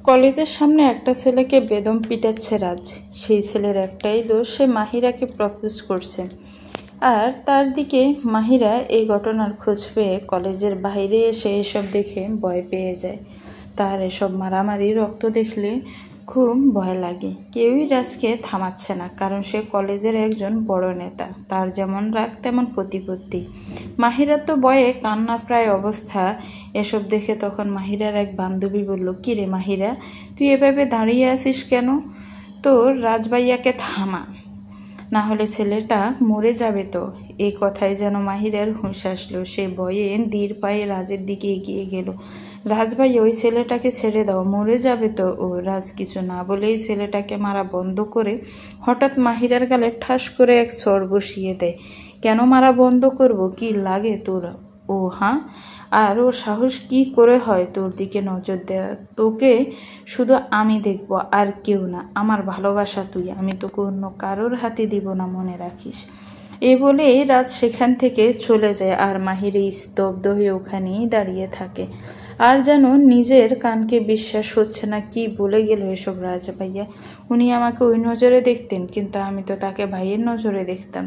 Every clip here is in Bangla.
কলেজের সামনে একটা ছেলেকে বেদম পিটাচ্ছে রাজ। সেই ছেলের একটাই দোষ, সে মাহিরাকে প্রপোজ করছে। আর তার দিকে মাহিরা এই ঘটনার খোঁজ পেয়ে কলেজের বাইরে এসে এসব দেখে ভয় পেয়ে যায়। তার এসব মারামারি রক্ত দেখলে খুব ভয় লাগে। কেউই রাজকে থামাচ্ছে না, কারণ সে কলেজের একজন বড় নেতা। তার যেমন রাগ তেমন প্রতিপত্তি। মাহিরার তো ভয়ে কান্না প্রায় অবস্থা। এসব দেখে তখন মাহিরার এক বান্ধবী বলল, "কি রে মাহিরা, তুই এভাবে দাঁড়িয়ে আছিস কেন? তোর রাজভাইয়াকে থামা, না হলে ছেলেটা মরে যাবে তো।" এই কথায় যেন মাহিরার হুঁশ আসলো। সে ভয়ে ধীর পায়ে রাজের দিকে এগিয়ে গেল। "রাজ ভাই, ওই ছেলেটাকে ছেড়ে দাও, মরে যাবে তো ও।" রাজ কিছু না বলেই ছেলেটাকে মারা বন্ধ করে হঠাৎ মাহিরার গালে ঠাস করে এক চড় বসিয়ে দেয়। "কেন মারা বন্ধ করব? কি লাগে তোর? ও হ্যাঁ, আর ওর সাহস কি করে হয় তোর দিকে নজর দেওয়া? তোকে শুধু আমি দেখব, আর কেউ না। আমার ভালোবাসা তুই, আমি তোকে অন্য কারোর হাতে দিব না, মনে রাখিস।" এ বলেই রাজ সেখান থেকে চলে যায়। আর মাহিরা স্তব্ধ হয়ে ওখানেই দাঁড়িয়ে থাকে। আর যেন নিজের কানকে বিশ্বাস হচ্ছে না। কি বলে গেল এসব রাজ ভাইয়া? উনি আমাকে ওই নজরে দেখতেন, কিন্তু আমি তো তাকে ভাইয়ের নজরে দেখতাম।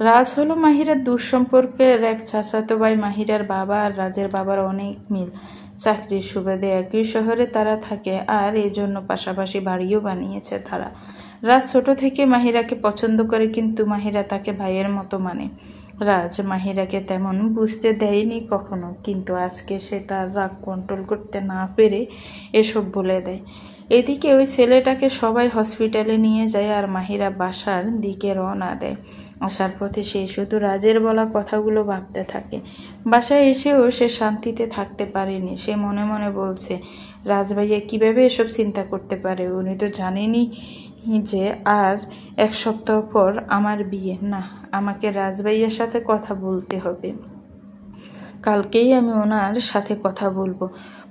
রাজ হলো মাহিরার দূর সম্পর্কের এক চাচাতো ভাই। মাহিরার বাবা আর রাজের বাবার অনেক মিল। চাকরির সুবাদে একই শহরে তারা থাকে, আর এজন্য পাশাপাশি বাড়িও বানিয়েছে তারা। রাজ ছোট থেকে মাহিরাকে পছন্দ করে, কিন্তু মাহিরা তাকে ভাইয়ের মতো মানে। রাজ মাহিরাকে তেমন বুঝতে দেয়নি কখনো, কিন্তু আজকে সে তার রাগ কন্ট্রোল করতে না পেরে এসব বলে দেয়। এদিকে ওই ছেলেটাকে সবাই হসপিটালে নিয়ে যায়, আর মাহিরা বাসার দিকে রওনা দেয়। আসার পথে সে শুধু রাজের বলা কথাগুলো ভাবতে থাকে। বাসায় এসেও সে শান্তিতে থাকতে পারেনি। সে মনে মনে বলছে, রাজ ভাইয়া কীভাবে এসব চিন্তা করতে পারে? উনি তো জানেনই যে আর এক সপ্তাহ পর আমার বিয়ে। না, আমাকে রাজ ভাইয়ার সাথে কথা বলতে হবে। কালকেই আমি ওনার সাথে কথা বলবো।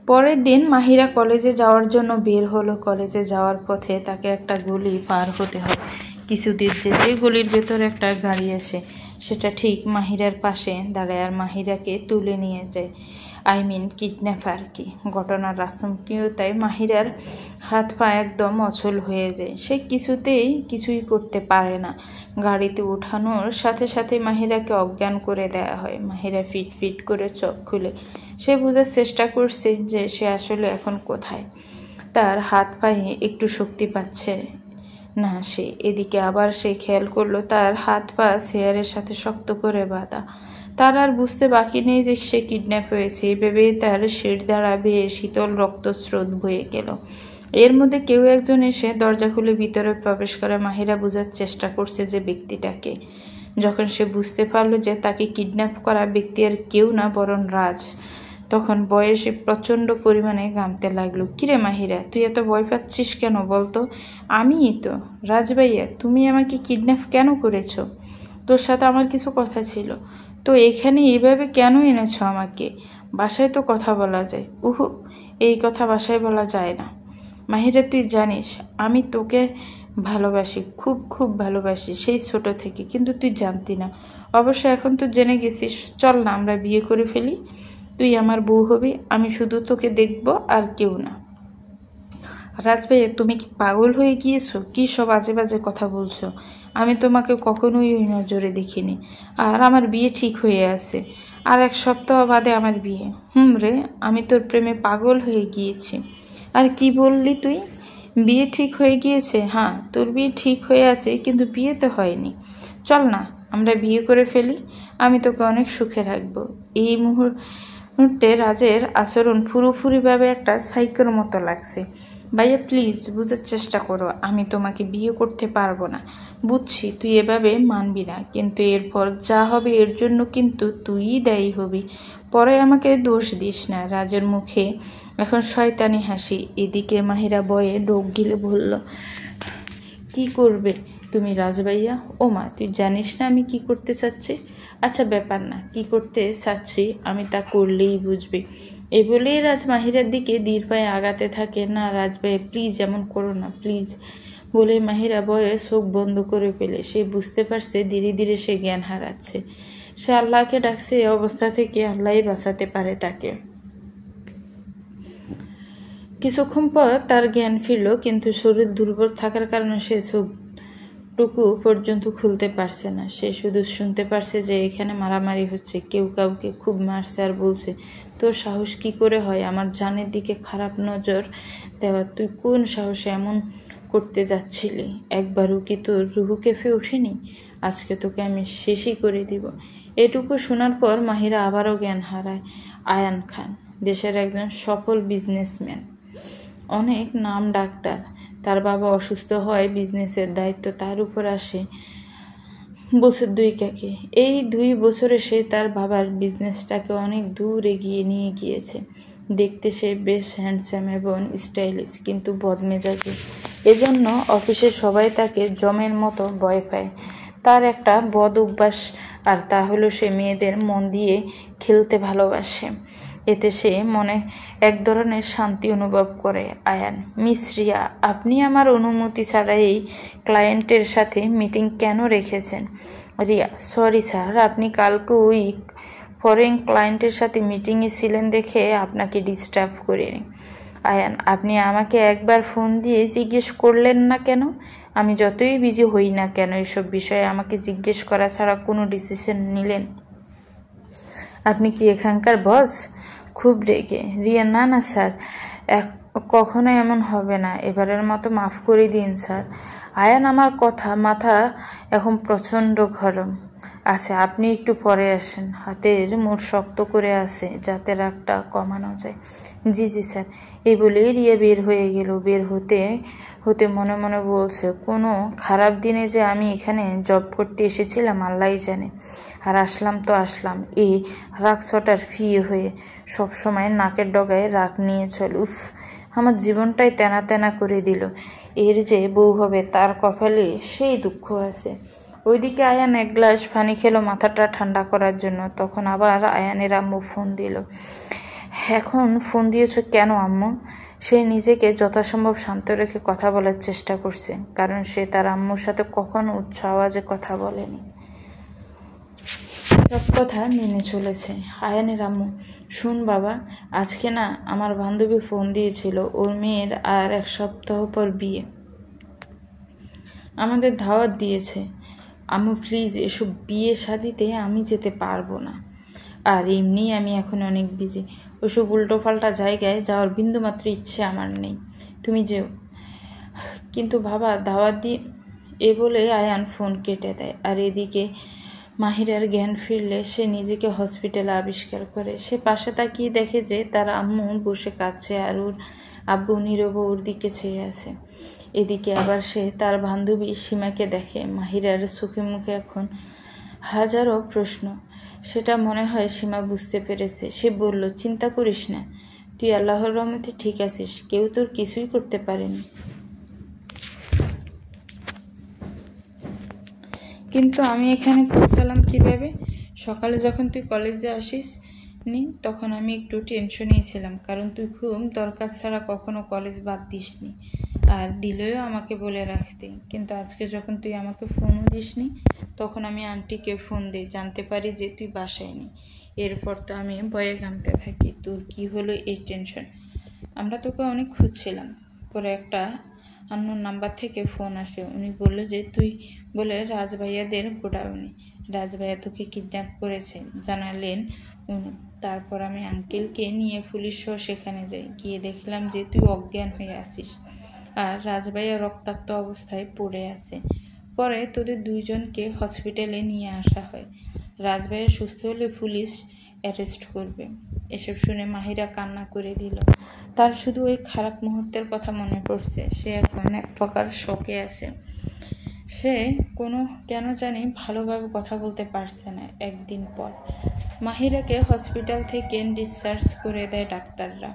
পরের দিন মাহিরা কলেজে যাওয়ার জন্য বের হলো। কলেজে যাওয়ার পথে তাকে একটা গলি পার হতে হয়। কিছুদূর যেতে গলির ভেতর একটা গাড়ি আসে। সেটা ঠিক মাহিরার পাশে দাঁড়ায় আর মাহিরাকে তুলে নিয়ে যায়। কিডন্যাপার কি। ঘটনার আচমকীয়তায় মাহিরার হাত পা একদম অচল হয়ে যায়। সে কিছুই করতে পারে না। গাড়িতে ওঠানোর সাথে সাথে মাহিরাকে অজ্ঞান করে দেওয়া হয়। মাহিরা ফিট ফিট করে চোখ খুলে সে বোঝার চেষ্টা করছে যে সে আসলে এখন কোথায়। তার হাত পায়ে একটু শক্তি পাচ্ছে না সে। এদিকে আবার সে খেয়াল করলো তার হাত পা চেয়ারের সাথে শক্ত করে বাঁধা। তার আর বুঝতে বাকি নেই যে সে কিডন্যাপ হয়েছে। ভেবেই তার শির দ্বারা বেয়ে শীতল রক্তস্রোত বয়ে গেল। এর মধ্যে কেউ একজন এসে দরজা খুলে ভিতরে প্রবেশ করে। মাহিরা বোঝার চেষ্টা করছে যে ব্যক্তিটাকে। যখন সে বুঝতে পারলো যে তাকে কিডন্যাপ করা ব্যক্তি আর কেউ না, বরং রাজ, তখন বয়সে প্রচণ্ড পরিমাণে ঘামতে লাগলো। "কিরে মাহিরা, তুই এত ভয় পাচ্ছিস কেন বলতো?" "আমিই তো। রাজ ভাইয়া, তুমি আমাকে কিডন্যাপ কেন করেছো? তোর সাথে আমার কিছু কথা ছিল। তো এখানে এভাবে কেন এনেছো আমাকে? বাসায় তো কথা বলা যায়।" "উহু, এই কথা বাসায় বলা যায় না। মাহিরা, তুই জানিস আমি তোকে ভালোবাসি, খুব খুব ভালোবাসি, সেই ছোট থেকে। কিন্তু তুই জানতি না। অবশ্য এখন তো জেনে গেছিস। চল না, আমরা বিয়ে করে ফেলি। তুই আমার বউ হবি, আমি শুধু তোকে দেখব, আর কেউ না।" "রাজ ভাইয়া, তুমি কি পাগল হয়ে গিয়েছো? কী সব আজে বাজে কথা বলছো? আমি তোমাকে কখনোই ওই নজরে দেখিনি। আর আমার বিয়ে ঠিক হয়ে আছে। আর এক সপ্তাহ বাদে আমার বিয়ে। রে, আমি তোর প্রেমে পাগল হয়ে গিয়েছি।" "আর কি বললি তুই? বিয়ে ঠিক হয়ে গিয়েছে? হ্যাঁ, তোর বিয়ে ঠিক হয়ে আছে, কিন্তু বিয়ে তো হয়নি। চল না, আমরা বিয়ে করে ফেলি। আমি তোকে অনেক সুখে রাখবো।" এই মুহূর্তে রাজের আচরণ পুরোপুরিভাবে একটা সাইকোর মতো লাগছে। "ভাইয়া প্লিজ, বুঝার চেষ্টা করো। আমি তোমাকে বিয়ে করতে পারবো না। বুঝছি তুই এভাবে মানবি না, কিন্তু এরপর যা হবে এর জন্য কিন্তু তুইই দায়ী হবি। পরে আমাকে দোষ দিস না।" রাজের মুখে এখন শয়তানি হাসি। এদিকে মাহিরা ভয়ে ডোক গিলে বলল, "কি করবে তুমি রাজ ভাইয়া?" "ও মা, তুই জানিস না আমি কি করতে চাচ্ছি?" "আচ্ছা, ব্যাপার না, কি করতে চাচ্ছি আমি তা করলেই বুঝবি।" এই বলেই রাজ মাহিরার দিকে ধীর পায়ে আগাতে থাকে। "না রাজ ভাইয়া, প্লিজ এমন করো না, প্লিজ।" বলে মাহিরা ভয়ে চোখ বন্ধ করে ফেলে। সে বুঝতে পারছে ধীরে ধীরে সে জ্ঞান হারাচ্ছে। সে আল্লাহকে ডাকছে, এই অবস্থা থেকে আল্লাহই বাঁচাতে পারে তাকে। কিছুক্ষণ পর তার জ্ঞান ফিরল, কিন্তু শরীর দুর্বল থাকার কারণে সে চোখটুকু পর্যন্ত খুলতে পারছে না। সে শুধু শুনতে পারছে যে এখানে মারামারি হচ্ছে, কেউ কাউকে খুব মারছে আর বলছে, তোর সাহস কি করে হয় আমার জানের দিকে খারাপ নজর দেওয়া? তুই কোন সাহসে এমন করতে যাচ্ছিলি? একবারও কি তোর রুহু কেঁপে ওঠেনি? আজকে তোকে আমি শেষই করে দিব। এটুকু শোনার পর মাহিরা আবারও জ্ঞান হারায়। আয়ান খান দেশের একজন সফল বিজনেসম্যান, অনেক নাম ডাক্তার। তার বাবা অসুস্থ হয়, বিজনেসের দায়িত্ব তার উপর আসে বছর দুইকাকে। এই 2 বছরে সে তার বাবার বিজনেসটাকে অনেক দূর এগিয়ে নিয়ে গিয়েছে। দেখতে সে বেশ হ্যান্ডসাম এবং স্টাইলিশ, কিন্তু বদমেজাজি। এজন্য অফিসে সবাই তাকে জমের মতো ভয় পায়। তার একটা বদ অভ্যাস, আর তা হলো সে মেয়েদের মন দিয়ে খেলতে ভালোবাসে। এতে সে মনে এক ধরনের শান্তি অনুভব করে। আয়ান, মিস রিয়া, আপনি আমার অনুমতি ছাড়াই এই ক্লায়েন্টের সাথে মিটিং কেন রেখেছেন? রিয়া, সরি স্যার, আপনি কালকে ওই ফরেন ক্লায়েন্টের সাথে মিটিংয়ে ছিলেন দেখে আপনাকে ডিস্টার্ব করিনি। আয়ান, আপনি আমাকে একবার ফোন দিয়ে জিজ্ঞেস করলেন না কেন? আমি যতই বিজি হই না কেন, এসব বিষয়ে আমাকে জিজ্ঞেস করা ছাড়া কোনো ডিসিশন নিলেন? আপনি কি এখানকার বস? খুব রেগে রিয়া, না না স্যার, কখনো এমন হবে না, এবারের মতো মাফ করে দিন স্যার। আয়ান, আমার কথা, মাথা এখন প্রচণ্ড গরম আছে, আপনি একটু পরে আসেন। হাতের মুঠ শক্ত করে আছে যাতে রাগটা কমানো যায়। জি জি স্যার। এই বলে রিয়া বের হয়ে গেল। বের হতে হতে মনে মনে বলছে, কোনো খারাপ দিনে যে আমি এখানে জব করতে এসেছিলাম আল্লাহই জানে, আর আসলাম তো আসলাম এই রাগ ছটার ফি হয়ে। সবসময় নাকের ডগায় রাগ নিয়ে চল। উফ, আমার জীবনটাই তেনা তেনা করে দিল। এর যে বউ হবে তার কপালে সেই দুঃখ আছে। ওইদিকে আয়ান এক গ্লাস পানি খেলো মাথাটা ঠান্ডা করার জন্য। তখন আবার আয়ানের আম্মু ফোন দিল। এখন ফোন দিয়েছ কেন আম্মু? সে নিজেকে যথাসম্ভব শান্ত রেখে কথা বলার চেষ্টা করছে, কারণ সে তার আম্মুর সাথে কখনো উচ্চ আওয়াজে কথা বলেনি, সব কথা মেনে চলেছে। আয়ানের আম্মু, শুন বাবা, আজকে না আমার বান্ধবী ফোন দিয়েছিল, ওর মেয়ের আর 1 সপ্তাহ পর বিয়ে, আমাদের দাওয়াত দিয়েছে। আম্মু প্লিজ, এসব বিয়ে শাদিতে আমি যেতে পারবো না, আর এমনি আমি এখন অনেক বিজি, ওসব উল্টোপাল্টা জায়গায় যাওয়ার বিন্দুমাত্র ইচ্ছে আমার নেই, তুমি যেও। কিন্তু বাবা, দাওয়াত দিয়ে, এ বলে আয়ান ফোন কেটে দেয়। আর এদিকে মাহিরার জ্ঞান ফিরলে সে নিজেকে হসপিটালে আবিষ্কার করে। সে পাশে তাকিয়ে দেখে যে তার আম্মু বসে কাঁদছে, আর ওর আব্বু নীরব ওর দিকে চেয়ে আছে। এদিকে আবার সে তার বান্ধবী সীমাকে দেখে। মাহিরার চোখে মুখে এখন হাজারো প্রশ্ন। সেটা মনে হয় সীমা বুঝতে পেরেছে। সে বলল, চিন্তা করিস না, তুই আল্লাহর রহমতে ঠিক আছিস, কেউ তোর কিছুই করতে পারেনি। কিন্তু আমি এখানে পৌঁছালাম কিভাবে? সকালে যখন তুই কলেজে আসিস নি তখন আমি একটু টেনশনেই ছিলাম, কারণ তুই খুব দরকার ছাড়া কখনো কলেজ বাদ দিসনি, আর দিলেও আমাকে বলে রাখতে। কিন্তু আজকে যখন তুই আমাকে ফোনও দিসনি, তখন আমি আন্টিকে ফোন দিই, জানতে পারি যে তুই বাসায় নেই। এরপর তো আমি ভয়ে ঘামতে থাকি, তোর কি হলো এই টেনশন? আমরা তোকে অনেক খুঁজছিলাম। পরে একটা আননোন নাম্বার থেকে ফোন আসে। উনি বললো যে তুই বলে রাজভাইয়াদের গোডাউনে, রাজভাইয়া তোকে কিডন্যাপ করেছে জানালেন উনি। তারপর আমি আঙ্কেলকে নিয়ে পুলিশ সহ সেখানে যাই। গিয়ে দেখলাম যে তুই অজ্ঞান হয়ে আছিস, আর রাজভাইয়া রক্তাক্ত অবস্থায় পড়ে আছে। পরে তোদের 2 জনকে হসপিটালে নিয়ে আসা হয়। রাজভাইয়া সুস্থ হলে পুলিশ অ্যারেস্ট করবে। এসব শুনে মাহিরা কান্না করে দিল। তার শুধু ওই খারাপ মুহূর্তের কথা মনে পড়ছে। সে এখন এক প্রকার শোকে আছে। সে কেন জানি ভালোভাবে কথা বলতে পারছে না। একদিন পর মাহিরাকে হসপিটাল থেকে ডিসচার্জ করে দেয় ডাক্তাররা,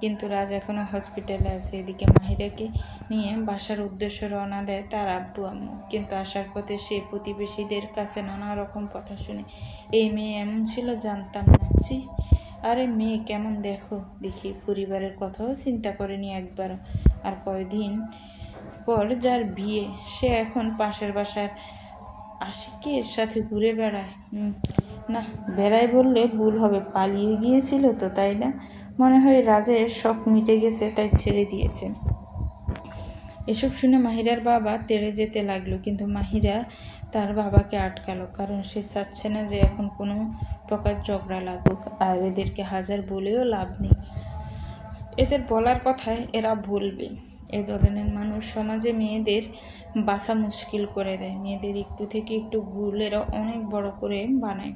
কিন্তু রাজ এখনও হসপিটালে আছে। এদিকে মাহিরাকে নিয়ে বাসার উদ্দেশ্যে রওনা দেয় তার আব্বু আম্মু, কিন্তু আসার পথে সে প্রতিবেশীদের কাছে নানা রকম কথা শুনে। এই মেয়ে এমন ছিল, জানতাম না। ছি, আরে মেয়ে কেমন দেখি, পরিবারের কথাও চিন্তা করেনি একবারও। আর কয়দিন পর যার বিয়ে, সে এখন পাশের বাসার আশিকের সাথে ঘুরে বেড়ায়। না, বেড়ায় বললে ভুল হবে, পালিয়ে গিয়েছিল তো, তাই না? মনে হয় রাজের শখ মিটে গেছে, তাই ছেড়ে দিয়েছে। এসব শুনে মাহিরার বাবা তেড়ে যেতে লাগলো, কিন্তু মাহিরা তার বাবাকে আটকালো, কারণ সে চাচ্ছে না যে এখন কোনো প্রকার ঝগড়া লাগুক। আর এদেরকে হাজার বলেও লাভ নেই, এদের বলার কথায় এরা ভুলবে। এ ধরনের মানুষ সমাজে মেয়েদের বাঁচা মুশকিল করে দেয়। মেয়েদের একটু থেকে একটু ভুল এরা অনেক বড় করে বানায়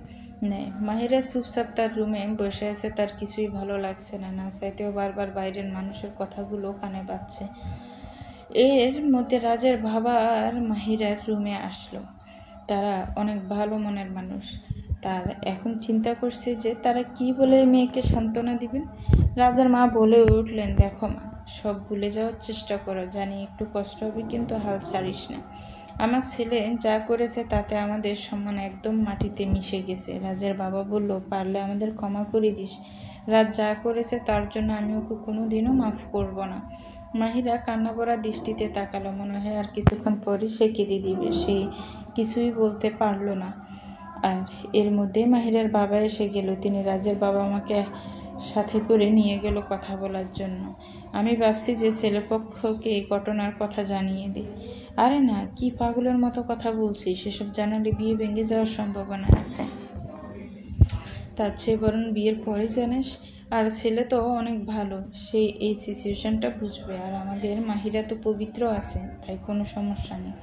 নেয়। মাহিরা চুপচাপ তার রুমে বসে আছে, তার কিছুই ভালো লাগছে না, না চাইতেও বারবার বাইরের মানুষের কথাগুলো কানে বাজছে। এর মধ্যে রাজের বাবা আর মাহিরার রুমে আসলো। তারা অনেক ভালো মনের মানুষ। তার এখন চিন্তা করছে যে তারা কি বলে মেয়েকে সান্ত্বনা দিবেন। রাজার মা বলে উঠলেন, দেখো মা, সব ভুলে যাওয়ার চেষ্টা করো, জানি একটু কষ্ট হবে, কিন্তু হাল ছাড়িস না। আমার ছেলে যা করেছে তাতে আমাদের সম্মান একদম মাটিতে মিশে গেছে। রাজের বাবা বলল, পারলে আমাদের ক্ষমা করে দিস। রাজ যা করেছে তার জন্য আমি ওকে কোনোদিনও মাফ করব না। মাহিরা কান্না ভরা দৃষ্টিতে তাকালো। মনে হয় আর কিছুক্ষণ পরই সে কেঁদে দিবে। সে কিছুই বলতে পারলো না। আর এর মধ্যে মাহিরার বাবা এসে গেল। তিনি রাজের বাবা মাকে সাথে করে নিয়ে গেল কথা বলার জন্য। আমি ভাবছি যে ছেলেপক্ষকে এই ঘটনার কথা জানিয়ে দিই। আরে না, কি পাগলের মতো কথা বলছিস? সেসব জানালে বিয়ে ভেঙে যাওয়ার সম্ভাবনা আছে। তার চেয়ে বরং বিয়ের পরে জানিস। আর ছেলে তো অনেক ভালো, সে এই সিচুয়েশনটা বুঝবে। আর আমাদের মাহিরা তো পবিত্র আছে, তাই কোনো সমস্যা নেই।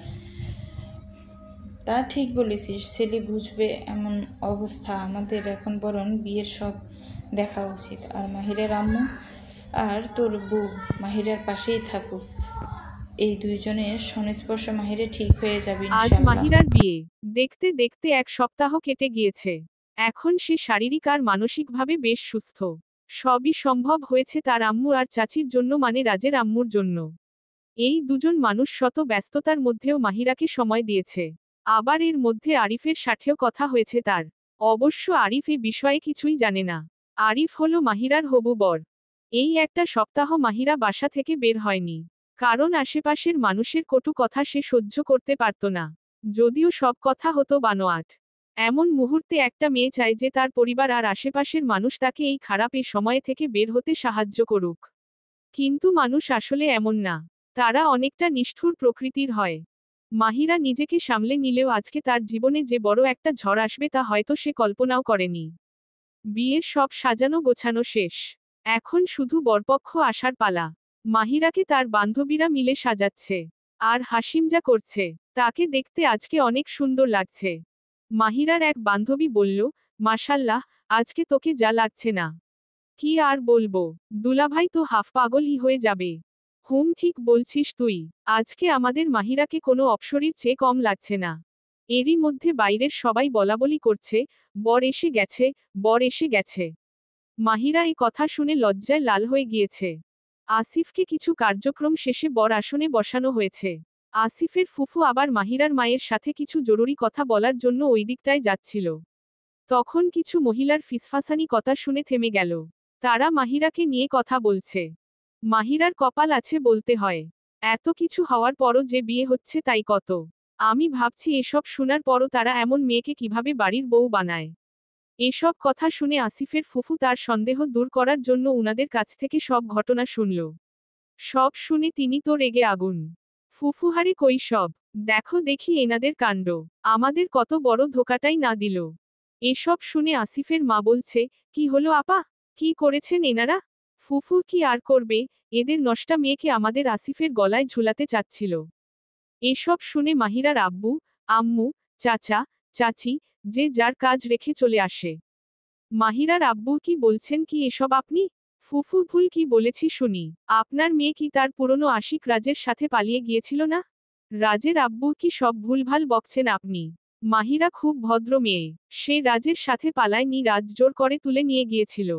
তা ঠিক বলেছিস, ছেলে বুঝবে এমন অবস্থা। আমাদের এখন বরং বিয়ের সব দেখা উচিত। আর মাহিরার আম্মু আর তোর বউ মাহিরার পাশেই থাকুক। এই দুইজনের সংস্পর্শ মাহিরা ঠিক হয়ে যাবে আজ ইনশাল্লাহ। মাহিরার বিয়ে। দেখতে দেখতে 1 সপ্তাহ কেটে গিয়েছে। এখন সে শারীরিক আর মানসিকভাবে বেশ সুস্থ। সবই সম্ভব হয়েছে তার আম্মু আর চাচির জন্য, মানে রাজের আম্মুর জন্য। এই দুজন মানুষ শত ব্যস্ততার মধ্যেও মাহিরাকে সময় দিয়েছে। আবার এর মধ্যে আরিফের সাথেও কথা হয়েছে তার। অবশ্য আরিফ এ বিষয়ে কিছুই জানে না। আরিফ হলো মাহিরার হবু বর। এই একটা সপ্তাহ মাহিরা বাসা থেকে বের হয়নি, কারণ আশেপাশের মানুষের কটু কথা সে সহ্য করতে পারত না। যদিও সব কথা হতো বানোয়াট। এমন মুহূর্তে একটা মেয়ে চায় যে তার পরিবার আর আশেপাশের মানুষ তাকে এই খারাপ সময় থেকে বের হতে সাহায্য করুক। কিন্তু মানুষ আসলে এমন না। তারা অনেকটা নিষ্ঠুর প্রকৃতির হয়। মাহিরা নিজেকে সামলে নিলেও আজকে তার জীবনে যে বড় একটা ঝড় আসবে তা হয়তো সে কল্পনাও করেনি। বিয়ের সব সাজানো গোছানো শেষ। এখন শুধু বরপক্ষ আসার পালা। মাহিরাকে তার বান্ধবীরা মিলে সাজাচ্ছে। আর হাসিমজা করছে। তাকে দেখতে আজকে অনেক সুন্দর লাগছে। মাহিরার এক বান্ধবী বলল, মাশাল্লাহ, আজকে তোকে যা লাগছে না। কি আর বলবো, দুলাভাই তো হাফ পাগলই হয়ে যাবে। হুম, ঠিক বলছিস তুই। আজকে আমাদের মাহিরাকে কোনো অপ্সরীর চেয়ে কম লাগছে না। এরই মধ্যে বাইরের সবাই বলাবলি করছে, বর এসে গেছে, বর এসে গেছে। মাহিরা এই কথা শুনে লজ্জায় লাল হয়ে গিয়েছে। আসিফকে কিছু কার্যক্রম শেষে বর আসনে বসানো হয়েছে। আসিফের ফুফু আবার মাহিরার মায়ের সাথে কিছু জরুরি কথা বলার জন্য ওই দিকটায় যাচ্ছিল। তখন কিছু মহিলার ফিসফাসানি কথা শুনে থেমে গেল। তারা মাহিরাকে নিয়ে কথা বলছে। মাহিরার কপাল আছে বলতে হয়। এত কিছু হওয়ার পরও যে বিয়ে হচ্ছে তাই কত। আমি ভাবছি এসব শোনার পরও তারা এমন মেয়েকে কিভাবে বাড়ির বউ বানায়। এসব কথা শুনে আসিফের ফুফু তার সন্দেহ দূর করার জন্য উনাদের কাছ থেকে সব ঘটনা শুনল। সব শুনে তিনি তো রেগে আগুন। ফুফুহারে কই সব, দেখো দেখি এনাদের কাণ্ড, আমাদের কত বড় ধোকাটাই না দিল। এসব শুনে আসিফের মা বলছে, কি হলো আপা, কি করেছেন এনারা? ফুফু কি আর করবে, এদের নষ্টা মেয়েকে আমাদের আসিফের গলায় ঝুলাতে চাচ্ছিল। এসব শুনে মাহিরার আব্বু, আম্মু, চাচা, চাচি, যে যার কাজ রেখে চলে আসে। মাহিরার আব্বু কি বলছেন, কি এসব আপনি? ফুফু ভুল কি বলেছি শুনি, আপনার মেয়ে কি তার পুরনো আশিক রাজের সাথে পালিয়ে গিয়েছিল না? রাজের আব্বু কি সব ভুলভাল বকছেন আপনি? মাহিরা খুব ভদ্র মেয়ে, সে রাজের সাথে পালায়নি, রাজ জোর করে তুলে নিয়ে গিয়েছিল।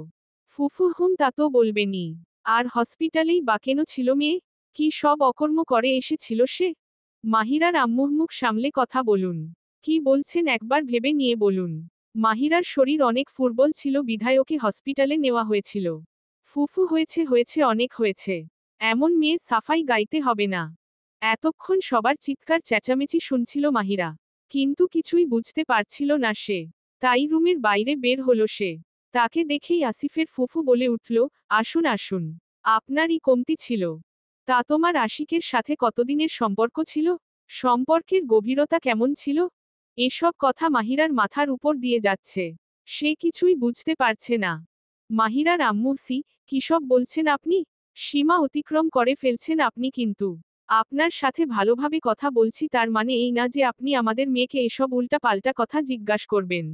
ফুফু হুম, তা তো বলবেনি। আর হসপিটালেই বা কেন ছিল মেয়ে? কি সব অকর্ম করে এসেছিল সে? মাহিরার আম্মু মুখ সামলে কথা বলুন। কি বলছেন একবার ভেবে নিয়ে বলুন। মাহিরার শরীর অনেক ফুরবল ছিল বিধায় ওকে হসপিটালে নেওয়া হয়েছিল। ফুফু হয়েছে হয়েছে অনেক হয়েছে। এমন মেয়ে সাফাই গাইতে হবে না। এতক্ষণ সবার চিৎকার চেঁচামেচি শুনছিল মাহিরা। কিন্তু কিছুই বুঝতে পারছিল না সে। তাই রুমের বাইরে বের হলো সে। তাকে দেখেই আসিফের ফুফু বলে উঠল, আসুন আসুন, আপনারই কমতি ছিল। তা তোমার আশিকের সাথে কতদিনের সম্পর্ক ছিল? সম্পর্কের গভীরতা কেমন ছিল? এসব কথা মাহিরার মাথার উপর দিয়ে যাচ্ছে। সে কিছুই বুঝতে পারছে না। মাহিরার আম্মু, কি সব বলছেন আপনি? সীমা অতিক্রম করে ফেলছেন আপনি কিন্তু। আপনার সাথে ভালোভাবে কথা বলছি, তার মানে এই না যে আপনি আমাদের মেয়েকে এসব উল্টা পাল্টা কথা জিজ্ঞাসা করবেন।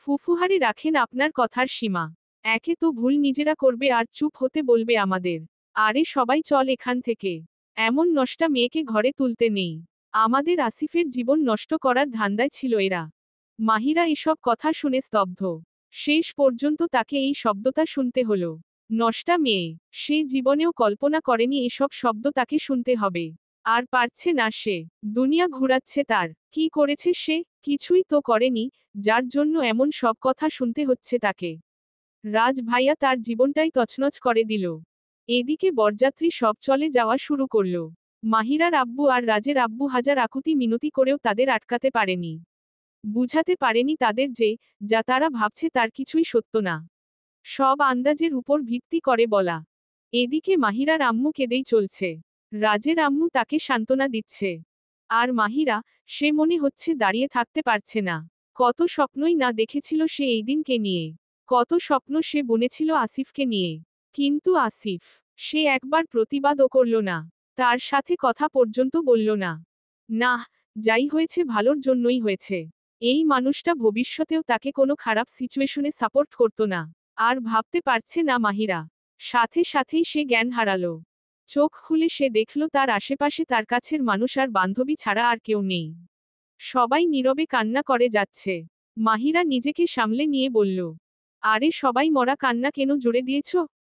ফুফুহারি রাখেন আপনার কথার সীমা। একে তো ভুল নিজেরা করবে আর চুপ হতে বলবে আমাদের। আরে সবাই চল এখান থেকে। এমন নষ্টা মেয়েকে ঘরে তুলতে নেই। আমাদের আসিফের জীবন নষ্ট করার ধান্দায় ছিল এরা। মাহিরা এসব কথা শুনে স্তব্ধ। শেষ পর্যন্ত তাকে এই শব্দটা শুনতে হলো। নষ্টা মেয়ে। সে জীবনেও কল্পনা করেনি এসব শব্দ তাকে শুনতে হবে। আর পারছে না সে। দুনিয়া ঘুরাচ্ছে তার। কি করেছে সে? কিছুই তো করেনি, যার জন্য এমন সব কথা শুনতে হচ্ছে তাকে। রাজ ভাইয়া তার জীবনটাই তছনছ করে দিল। এদিকে বরযাত্রী সব চলে যাওয়া শুরু করল। মাহিরার আব্বু আর রাজের আব্বু হাজার আকুতি মিনতি করেও তাদের আটকাতে পারেনি। বুঝাতে পারেনি তাদের যে, যা তারা ভাবছে তার কিছুই সত্য না। সব আন্দাজের উপর ভিত্তি করে বলা। এদিকে মাহিরার আম্মু কেঁদেই চলছে। রাজের আম্মু তাকে সান্ত্বনা দিচ্ছে। আর মাহিরা, সে মনে হচ্ছে দাঁড়িয়ে থাকতে পারছে না। কত স্বপ্নই না দেখেছিল সে এই দিনকে নিয়ে। কত স্বপ্ন সে বুনেছিল আসিফকে নিয়ে। কিন্তু আসিফ, সে একবার প্রতিবাদও করল না। তার সাথে কথা পর্যন্ত বলল না। না, যাই হয়েছে ভালোর জন্যই হয়েছে। এই মানুষটা ভবিষ্যতেও তাকে কোনো খারাপ সিচুয়েশনে সাপোর্ট করত না। আর ভাবতে পারছে না মাহিরা। সাথে সাথেই সে জ্ঞান হারালো। চোখ খুলে সে দেখল তার আশেপাশে তার কাছের মানুষ আর বান্ধবী ছাড়া আর কেউ নেই। সবাই নীরবে কান্না করে যাচ্ছে। মাহিরা নিজেকে সামলে নিয়ে বলল, আরে সবাই মরা কান্না কেন জুড়ে দিয়েছ?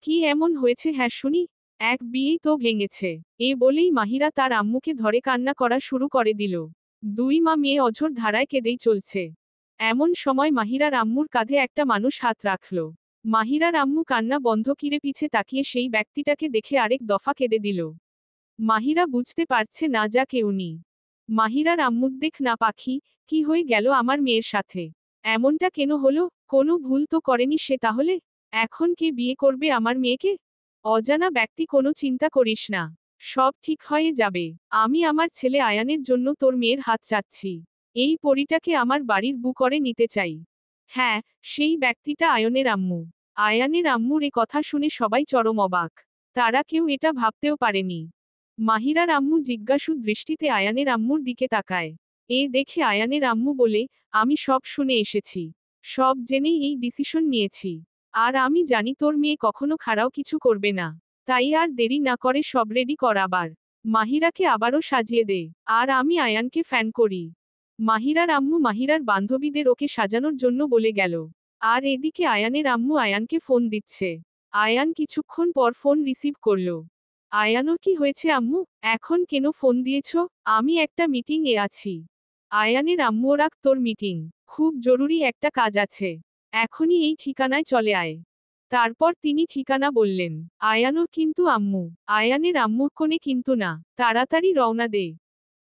কি এমন হয়েছে হ্যাঁ শুনি? এক বিয়েই তো ভেঙেছে। এ বলেই মাহিরা তার আম্মুকে ধরে কান্না করা শুরু করে দিল। দুই মা মেয়ে অঝোর ধারায় কেঁদেই চলছে। এমন সময় মাহিরার আম্মুর কাঁধে একটা মানুষ হাত রাখল। মাহিরার আম্মু কান্না বন্ধ কিরে পিছে তাকিয়ে সেই ব্যক্তিটাকে দেখে আরেক দফা কেঁদে দিল। মাহিরা বুঝতে পারছে না যা কেউনি। মাহিরার আম্মু, দেখ না পাখি, কি হয়ে গেল আমার মেয়ের সাথে? এমনটা কেন হলো? কোনো ভুল তো করেনি সে তাহলে? এখন কে বিয়ে করবে আমার মেয়েকে? অজানা ব্যক্তি, কোনো চিন্তা করিস না। সব ঠিক হয়ে যাবে। আমি আমার ছেলে আয়ানের জন্য তোর মেয়ের হাত চাচ্ছি। এই পরীটাকে আমার বাড়ির বউ করে নিতে চাই। হ্যাঁ, সেই ব্যক্তিটা আয়নের আম্মু। আয়ানের আম্মুর এ কথা শুনে সবাই চরম অবাক। তারা কেউ এটা ভাবতেও পারেনি। মাহিরার আম্মু জিজ্ঞাসু দৃষ্টিতে আয়ানের আম্মুর দিকে তাকায়। এ দেখে আয়ানের আম্মু বলে, আমি সব শুনে এসেছি। সব জেনেই এই ডিসিশন নিয়েছি। আর আমি জানি তোর মেয়ে কখনো খারাপ কিছু করবে না। তাই আর দেরি না করে সব রেডি কর আবার। মাহিরাকে আবারও সাজিয়ে দে। আর আমি আয়ানকে ফ্যান করি। মাহিরার আম্মু মাহিরার বান্ধবীদের ওকে সাজানোর জন্য বলে গেল। আর এদিকে আয়ানের আম্মু আয়ানকে ফোন দিচ্ছে। আয়ান কিছুক্ষণ পর ফোন রিসিভ করল। আয়ানও, কি হয়েছে আম্মু, এখন কেন ফোন দিয়েছ? আমি একটা মিটিং এ আছি। আয়ানের আম্মু, রাখ তোর মিটিং। খুব জরুরি একটা কাজ আছে। এখনই এই ঠিকানায় চলে আয়। তারপর তিনি ঠিকানা বললেন। আয়ানও, কিন্তু আম্মু। আয়ানের আম্মু, কোনে কিন্তু না, তাড়াতাড়ি রওনা দে।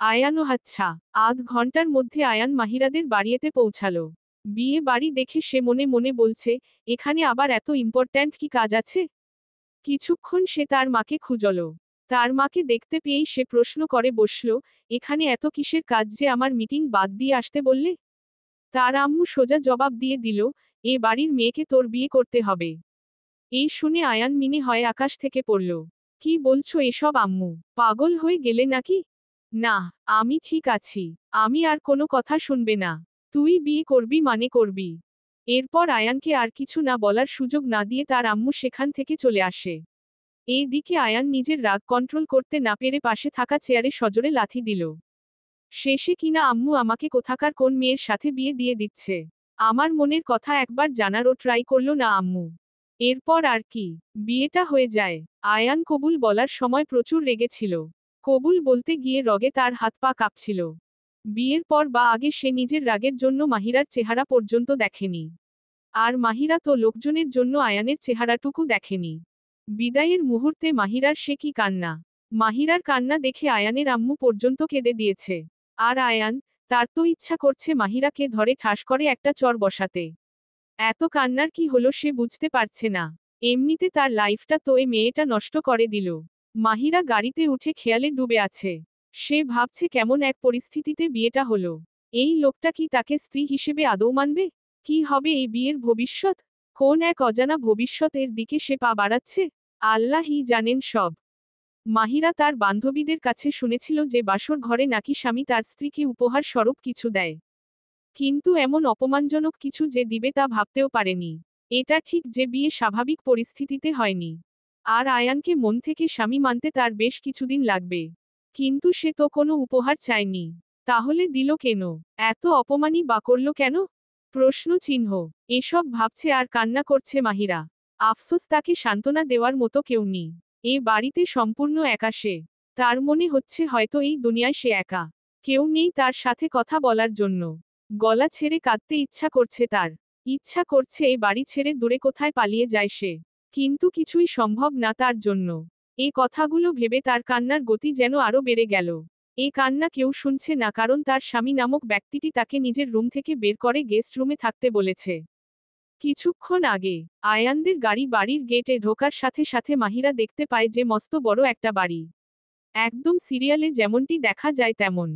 আয়ানও, আচ্ছা। আধ ঘন্টার মধ্যে আয়ান মাহিরাদের বাড়িতে পৌঁছালো। বিয়ে বাড়ি দেখে সে মনে মনে বলছে, এখানে আবার এত ইম্পর্ট্যান্ট কি কাজ আছে? কিছুক্ষণ সে তার মাকে খুঁজল। তার মাকে দেখতে পেয়েই সে প্রশ্ন করে বসল, এখানে এত কিসের কাজ যে আমার মিটিং বাদ দিয়ে আসতে বললে? তার আম্মু সোজা জবাব দিয়ে দিল, এ বাড়ির মেয়েকে তোর বিয়ে করতে হবে। এই শুনে আয়ান মিনে হয় আকাশ থেকে পড়ল। কি বলছো এসব আম্মু? পাগল হয়ে গেলে নাকি? না, আমি ঠিক আছি। আমি আর কোনো কথা শুনবে না। তুই বিয়ে করবি মানে করবি। এরপর আয়ানকে আর কিছু না বলার সুযোগ না দিয়ে তার আম্মু সেখান থেকে চলে আসে। এই দিকে আয়ান নিজের রাগ কন্ট্রোল করতে না পেরে পাশে থাকা চেয়ারে সজোরে লাথি দিল। শেষে কিনা আম্মু আমাকে কোথাকার কোন মেয়ের সাথে বিয়ে দিয়ে দিচ্ছে। আমার মনের কথা একবার জানারও ট্রাই করলো না আম্মু। এরপর আর কি, বিয়েটা হয়ে যায়। আয়ান কবুল বলার সময় প্রচুর রেগেছিল। কবুল বলতে গিয়ে রগে তার হাত পা কাঁপছিল। বিয়ের পর বা আগে সে নিজের রাগের জন্য মাহিরার চেহারা পর্যন্ত দেখেনি। আর মাহিরা তো লোকজনের জন্য আয়ানের চেহারাটুকু দেখেনি। বিদায়ের মুহূর্তে মাহিরার সে কি কান্না! মাহিরার কান্না দেখে আয়ানের আম্মু পর্যন্ত কেঁদে দিয়েছে। আর আয়ান, তার তো ইচ্ছা করছে মাহিরাকে ধরে ঠাস করে একটা চর বসাতে। এত কান্নার কি হলো সে বুঝতে পারছে না। এমনিতে তার লাইফটা তো এই মেয়েটা নষ্ট করে দিল। মাহিরা গাড়িতে উঠে খেয়ালে ডুবে আছে। সে ভাবছে কেমন এক পরিস্থিতিতে বিয়েটা হলো। এই লোকটা কি তাকে স্ত্রী হিসেবে আদৌ মানবে? কি হবে এই বিয়ের ভবিষ্যৎ? কোন এক অজানা ভবিষ্যতের দিকে সে পা বাড়াচ্ছে? আল্লাহই জানেন সব। মাহিরা তার বান্ধবীদের কাছে শুনেছিল যে বাসর ঘরে নাকি স্বামী তার স্ত্রীকে উপহার স্বরূপ কিছু দেয়। কিন্তু এমন অপমানজনক কিছু যে দিবে তা ভাবতেও পারেনি। এটা ঠিক যে বিয়ে স্বাভাবিক পরিস্থিতিতে হয়নি। আর আয়ানকে মন থেকে স্বামী মানতে তার বেশ কিছুদিন লাগবে। কিন্তু সে তো কোনো উপহার চায়নি। তাহলে দিল কেন? এত অপমানই বা করল কেন? প্রশ্ন চিহ্ন। এসব ভাবছে আর কান্না করছে মাহিরা। আফসোস তাকে সান্ত্বনা দেওয়ার মতো কেউ নেই। এ বাড়িতে সম্পূর্ণ একা সে। তার মনে হচ্ছে হয়তো এই দুনিয়ায় সে একা। কেউ নেই তার সাথে কথা বলার জন্য। গলা ছেড়ে কাঁদতে ইচ্ছা করছে তার। ইচ্ছা করছে এই বাড়ি ছেড়ে দূরে কোথায় পালিয়ে যায় সে। কিন্তু কিছুই সম্ভব না তার জন্য। এই কথাগুলো ভেবে তার কান্নার গতি যেন আরো বেড়ে গেল। এই কান্না কেউ শুনছে না কারণ তার স্বামী নামক ব্যক্তিটি তাকে নিজের রুম থেকে বের করে গেস্ট রুমে থাকতে বলেছে। কিছুক্ষণ আগে আয়ানদের গাড়ি বাড়ির গেটে ঢোকার সাথে সাথে মাহিরা দেখতে পায় যে মস্ত বড় একটা বাড়ি। একদম সিরিয়ালে যেমনটি দেখা যায় তেমন।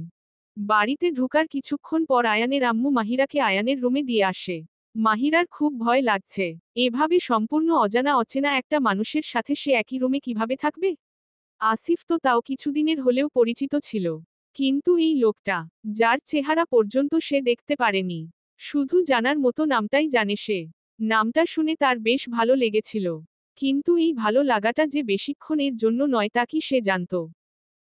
বাড়িতে ঢোকার কিছুক্ষণ পর আয়ানের আম্মু মাহিরাকে আয়ানের রুমে দিয়ে আসে। মাহিরার খুব ভয় লাগছে। এভাবে সম্পূর্ণ অজানা অচেনা একটা মানুষের সাথে সে একই রুমে কিভাবে থাকবে? আসিফ তো তাও কিছুদিনের হলেও পরিচিত ছিল। কিন্তু এই লোকটা, যার চেহারা পর্যন্ত সে দেখতে পারেনি, শুধু জানার মতো নামটাই জানে সে। নামটা শুনে তার বেশ ভালো লেগেছিল। কিন্তু এই ভালো লাগাটা যে বেশিক্ষণের জন্য নয় তা কি সে জানত।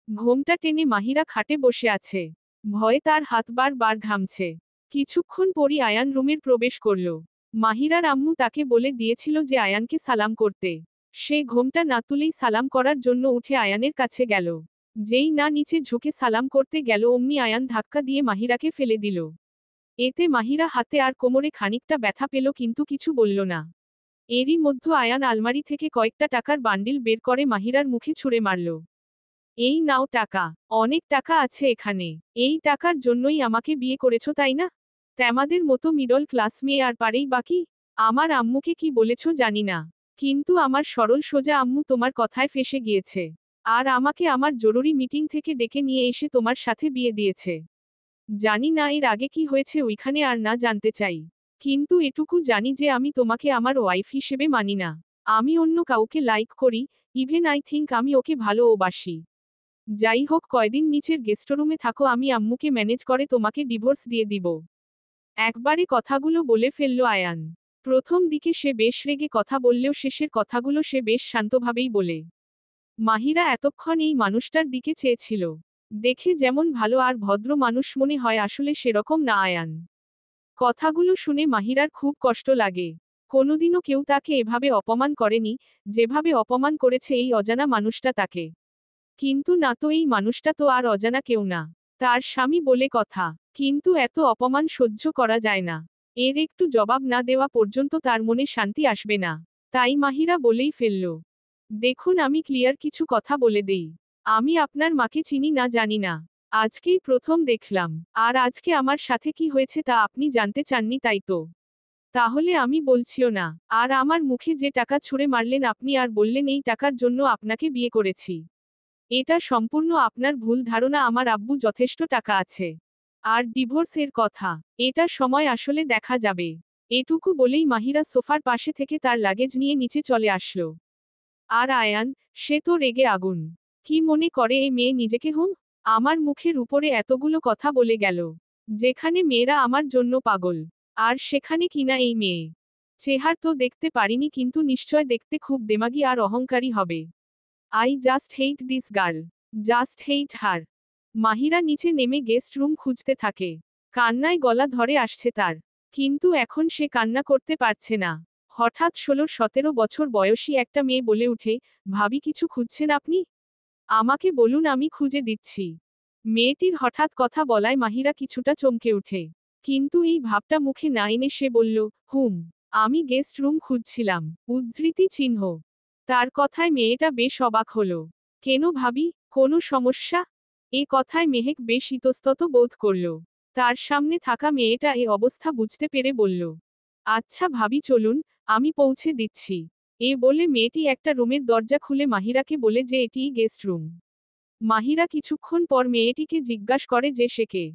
ঘোমটা টেনে মাহিরা খাটে বসে আছে। ভয়ে তার হাত বার ঘামছে। কিছুক্ষণ পরই আয়ান রুমের প্রবেশ করল। মাহিরার আম্মু তাকে বলে দিয়েছিল যে আয়ানকে সালাম করতে। সে ঘোমটা না তুলেই সালাম করার জন্য উঠে আয়ানের কাছে গেল। যেই না নিচে ঝুঁকে সালাম করতে গেল অমনি আয়ান ধাক্কা দিয়ে মাহিরাকে ফেলে দিল। এতে মাহিরা হাতে আর কোমরে খানিকটা ব্যথা পেল কিন্তু কিছু বলল না। এরই মধ্যে আয়ান আলমারি থেকে কয়েকটা টাকার বান্ডিল বের করে মাহিরার মুখে ছুঁড়ে মারল। এই নাও টাকা। অনেক টাকা আছে এখানে। এই টাকার জন্যই আমাকে বিয়ে করেছো তাই না? তোমাদের মতো মিডল ক্লাস মেয়ে আর পারেই বাকি। আমার আম্মুকে কি বলেছো জানি না। কিন্তু আমার সরল সোজা আম্মু তোমার কথায় ফেঁসে গিয়েছে। আর আমাকে আমার জরুরি মিটিং থেকে ডেকে নিয়ে এসে তোমার সাথে বিয়ে দিয়েছে। জানি না এর আগে কি হয়েছে ওইখানে আর না জানতে চাই। কিন্তু এটুকু জানি যে আমি তোমাকে আমার ওয়াইফ হিসেবে মানি না। আমি অন্য কাউকে লাইক করি, ইভেন আই থিংক আমি ওকে ভালোবাসি। যাই হোক কয়দিন নিচের গেস্টরুমে থাকো আমি আম্মুকে ম্যানেজ করে তোমাকে ডিভোর্স দিয়ে দিব। একবারে কথাগুলো বলে ফেলল আয়ান। প্রথম দিকে সে বেশ রেগে কথা বললেও শেষের কথাগুলো সে বেশ শান্তভাবেই বলে। মাহিরা এতক্ষণ এই মানুষটার দিকে চেয়েছিল। দেখে যেমন ভালো আর ভদ্র মানুষ মনে হয় আসলে সেরকম না আয়ান। কথাগুলো শুনে মাহিরার খুব কষ্ট লাগে। কোনোদিনও কেউ তাকে এভাবে অপমান করেনি, যেভাবে অপমান করেছে এই অজানা মানুষটা তাকে। কিন্তু না তো এই মানুষটা তো আর অজানা কেউ না। তার স্বামী বলে কথা। কিন্তু এত অপমান সহ্য করা যায় না। এর একটু জবাব না দেওয়া পর্যন্ত তার মনে শান্তি আসবে না। তাই মাহিরা বলেই ফেলল। দেখুন আমি ক্লিয়ার কিছু কথা বলে দেই। আমি আপনার মাকে চিনি না জানি না। আজকেই প্রথম দেখলাম। আর আজকে আমার সাথে কি হয়েছে তা আপনি জানতে চাননি তাই তো? তাহলে আমি বলছিও না। আর আমার মুখে যে টাকা ছুঁড়ে মারলেন আপনি আর বললেন এই টাকার জন্য আপনাকে বিয়ে করেছি। এটা সম্পূর্ণ আপনার ভুল ধারণা আমার আব্বু যথেষ্ট টাকা আছে। আর ডিভোর্সের কথা, এটা সময় আসলে দেখা যাবে। এটুকু বলেই মাহিরা সোফার পাশে থেকে তার লাগেজ নিয়ে নিচে চলে আসলো। আর আয়ান, সে তো রেগে আগুন। কি মনে করে এই মেয়ে নিজেকে আমার মুখের উপরে এতগুলো কথা বলে গেল। যেখানে মেয়েরা আমার জন্য পাগল। আর সেখানে কিনা এই মেয়ে। চেহার তো দেখতে পারিনি কিন্তু নিশ্চয় দেখতে খুব দেমাগী আর অহংকারী হবে। I just hate this girl. Just hate her. Mahira নিচে নেমে গেস্ট রুম খুঁজতে থাকে। কান্নায় গলা ধরে আসছে তার। কিন্তু এখন সে কান্না করতে পারছে না। হঠাৎ 16-17 বছর বয়সী একটা মেয়ে বলে উঠে, ভাবি কিছু খুঁজছেন আপনি? আমাকে বলুন আমি খুঁজে দিচ্ছি। মেয়েটির হঠাৎ কথা বলায় মাহিরা কিছুটা চমকে উঠে। কিন্তু এই ভাবটা মুখে না এনে সে বলল, আমি গেস্ট রুম খুঁজছিলাম। উদ্ধৃতি চিহ্ন। তার কথায় মেয়েটা বেশ অবাক হলো। কেন ভাবি, কোনো সমস্যা? এ কথায় মেহেক বেশ ইতস্তত বোধ করল। তার সামনে থাকা মেয়েটা এ অবস্থা বুঝতে পেরে বলল, আচ্ছা ভাবি চলুন, আমি পৌঁছে দিচ্ছি। এ বলে মেয়েটি একটা রুমের দরজা খুলে মাহিরাকে বলে যে এটিই গেস্ট রুম। মাহিরা কিছুক্ষণ পর মেয়েটিকে জিজ্ঞাসা করে যে সে কে।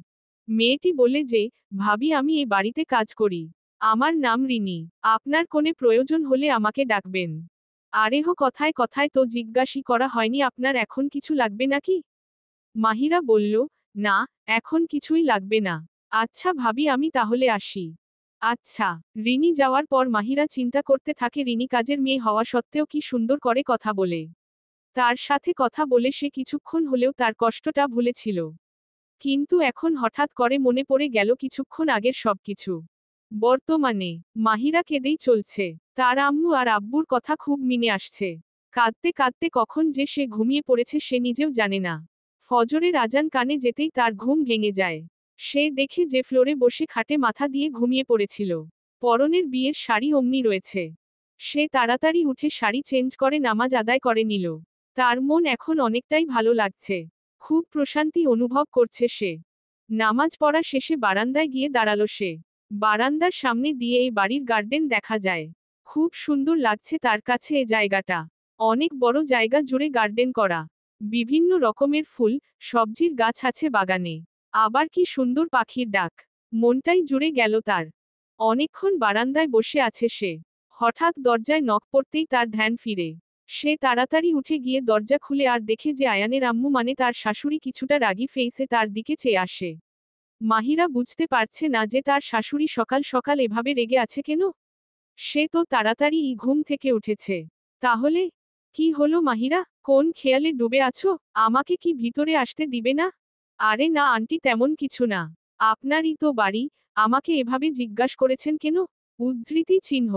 মেয়েটি বলে যে, ভাবি আমি এই বাড়িতে কাজ করি। আমার নাম রিনি। আপনার কোনে প্রয়োজন হলে আমাকে ডাকবেন। আরেহ কথায় কথায় তো জিজ্ঞাসই করা হয়নি আপনার এখন কিছু লাগবে নাকি? মাহিরা বলল, না, এখন কিছুই লাগবে না। আচ্ছা ভাবি আমি তাহলে আসি। আচ্ছা। রিনি যাওয়ার পর মাহিরা চিন্তা করতে থাকে রিনি কাজের মেয়ে হওয়া সত্ত্বেও কি সুন্দর করে কথা বলে। তার সাথে কথা বলে সে কিছুক্ষণ হলেও তার কষ্টটা ভুলেছিল। কিন্তু এখন হঠাৎ করে মনে পড়ে গেল কিছুক্ষণ আগের সবকিছু। বর্তমানে মাহিরা কেঁদেই চলছে। তার আম্মু আর আব্বুর কথা খুব মিনে আসছে। কাঁদতে কাঁদতে কখন যে সে ঘুমিয়ে পড়েছে সে নিজেও জানে না। ফজরের আজান কানে যেতেই তার ঘুম ভেঙে যায়। সে দেখে যে ফ্লোরে বসে খাটে মাথা দিয়ে ঘুমিয়ে পড়েছিল। পরনের বিয়ের শাড়ি অমনি রয়েছে। সে তাড়াতাড়ি উঠে শাড়ি চেঞ্জ করে নামাজ আদায় করে নিল। তার মন এখন অনেকটাই ভালো লাগছে। খুব প্রশান্তি অনুভব করছে সে। নামাজ পড়া শেষে বারান্দায় গিয়ে দাঁড়ালো সে। বারান্দার সামনে দিয়ে এই বাড়ির গার্ডেন দেখা যায়। খুব সুন্দর লাগছে তার কাছে এ জায়গাটা। অনেক বড় জায়গা জুড়ে গার্ডেন করা। বিভিন্ন রকমের ফুল, সবজির গাছ আছে বাগানে। আবার কি সুন্দর পাখির ডাক। মনটাই জুড়ে গেল তার। অনেকক্ষণ বারান্দায় বসে আছে সে। হঠাৎ দরজায় নক পড়তেই তার ধ্যান ফিরে। সে তাড়াতাড়ি উঠে গিয়ে দরজা খুলে আর দেখে যে আয়ানের আম্মু মানে তার শাশুড়ি কিছুটা রাগী ফেইসে তার দিকে চেয়ে আসে। মাহিরা বুঝতে পারছে না যে তার শাশুড়ি সকাল সকাল এভাবে রেগে আছে কেন। সে তো তাড়াতাড়ি ঘুম থেকে উঠেছে। তাহলে কি হলো মাহিরা, কোন খেয়ালে ডুবে আছো? আমাকে কি ভিতরে আসতে দিবে না? আরে না আন্টি তেমন কিছু না। আপনারই তো বাড়ি, আমাকে এভাবে জিজ্ঞাসা করেছেন কেন? উদ্ধৃতি চিহ্ন।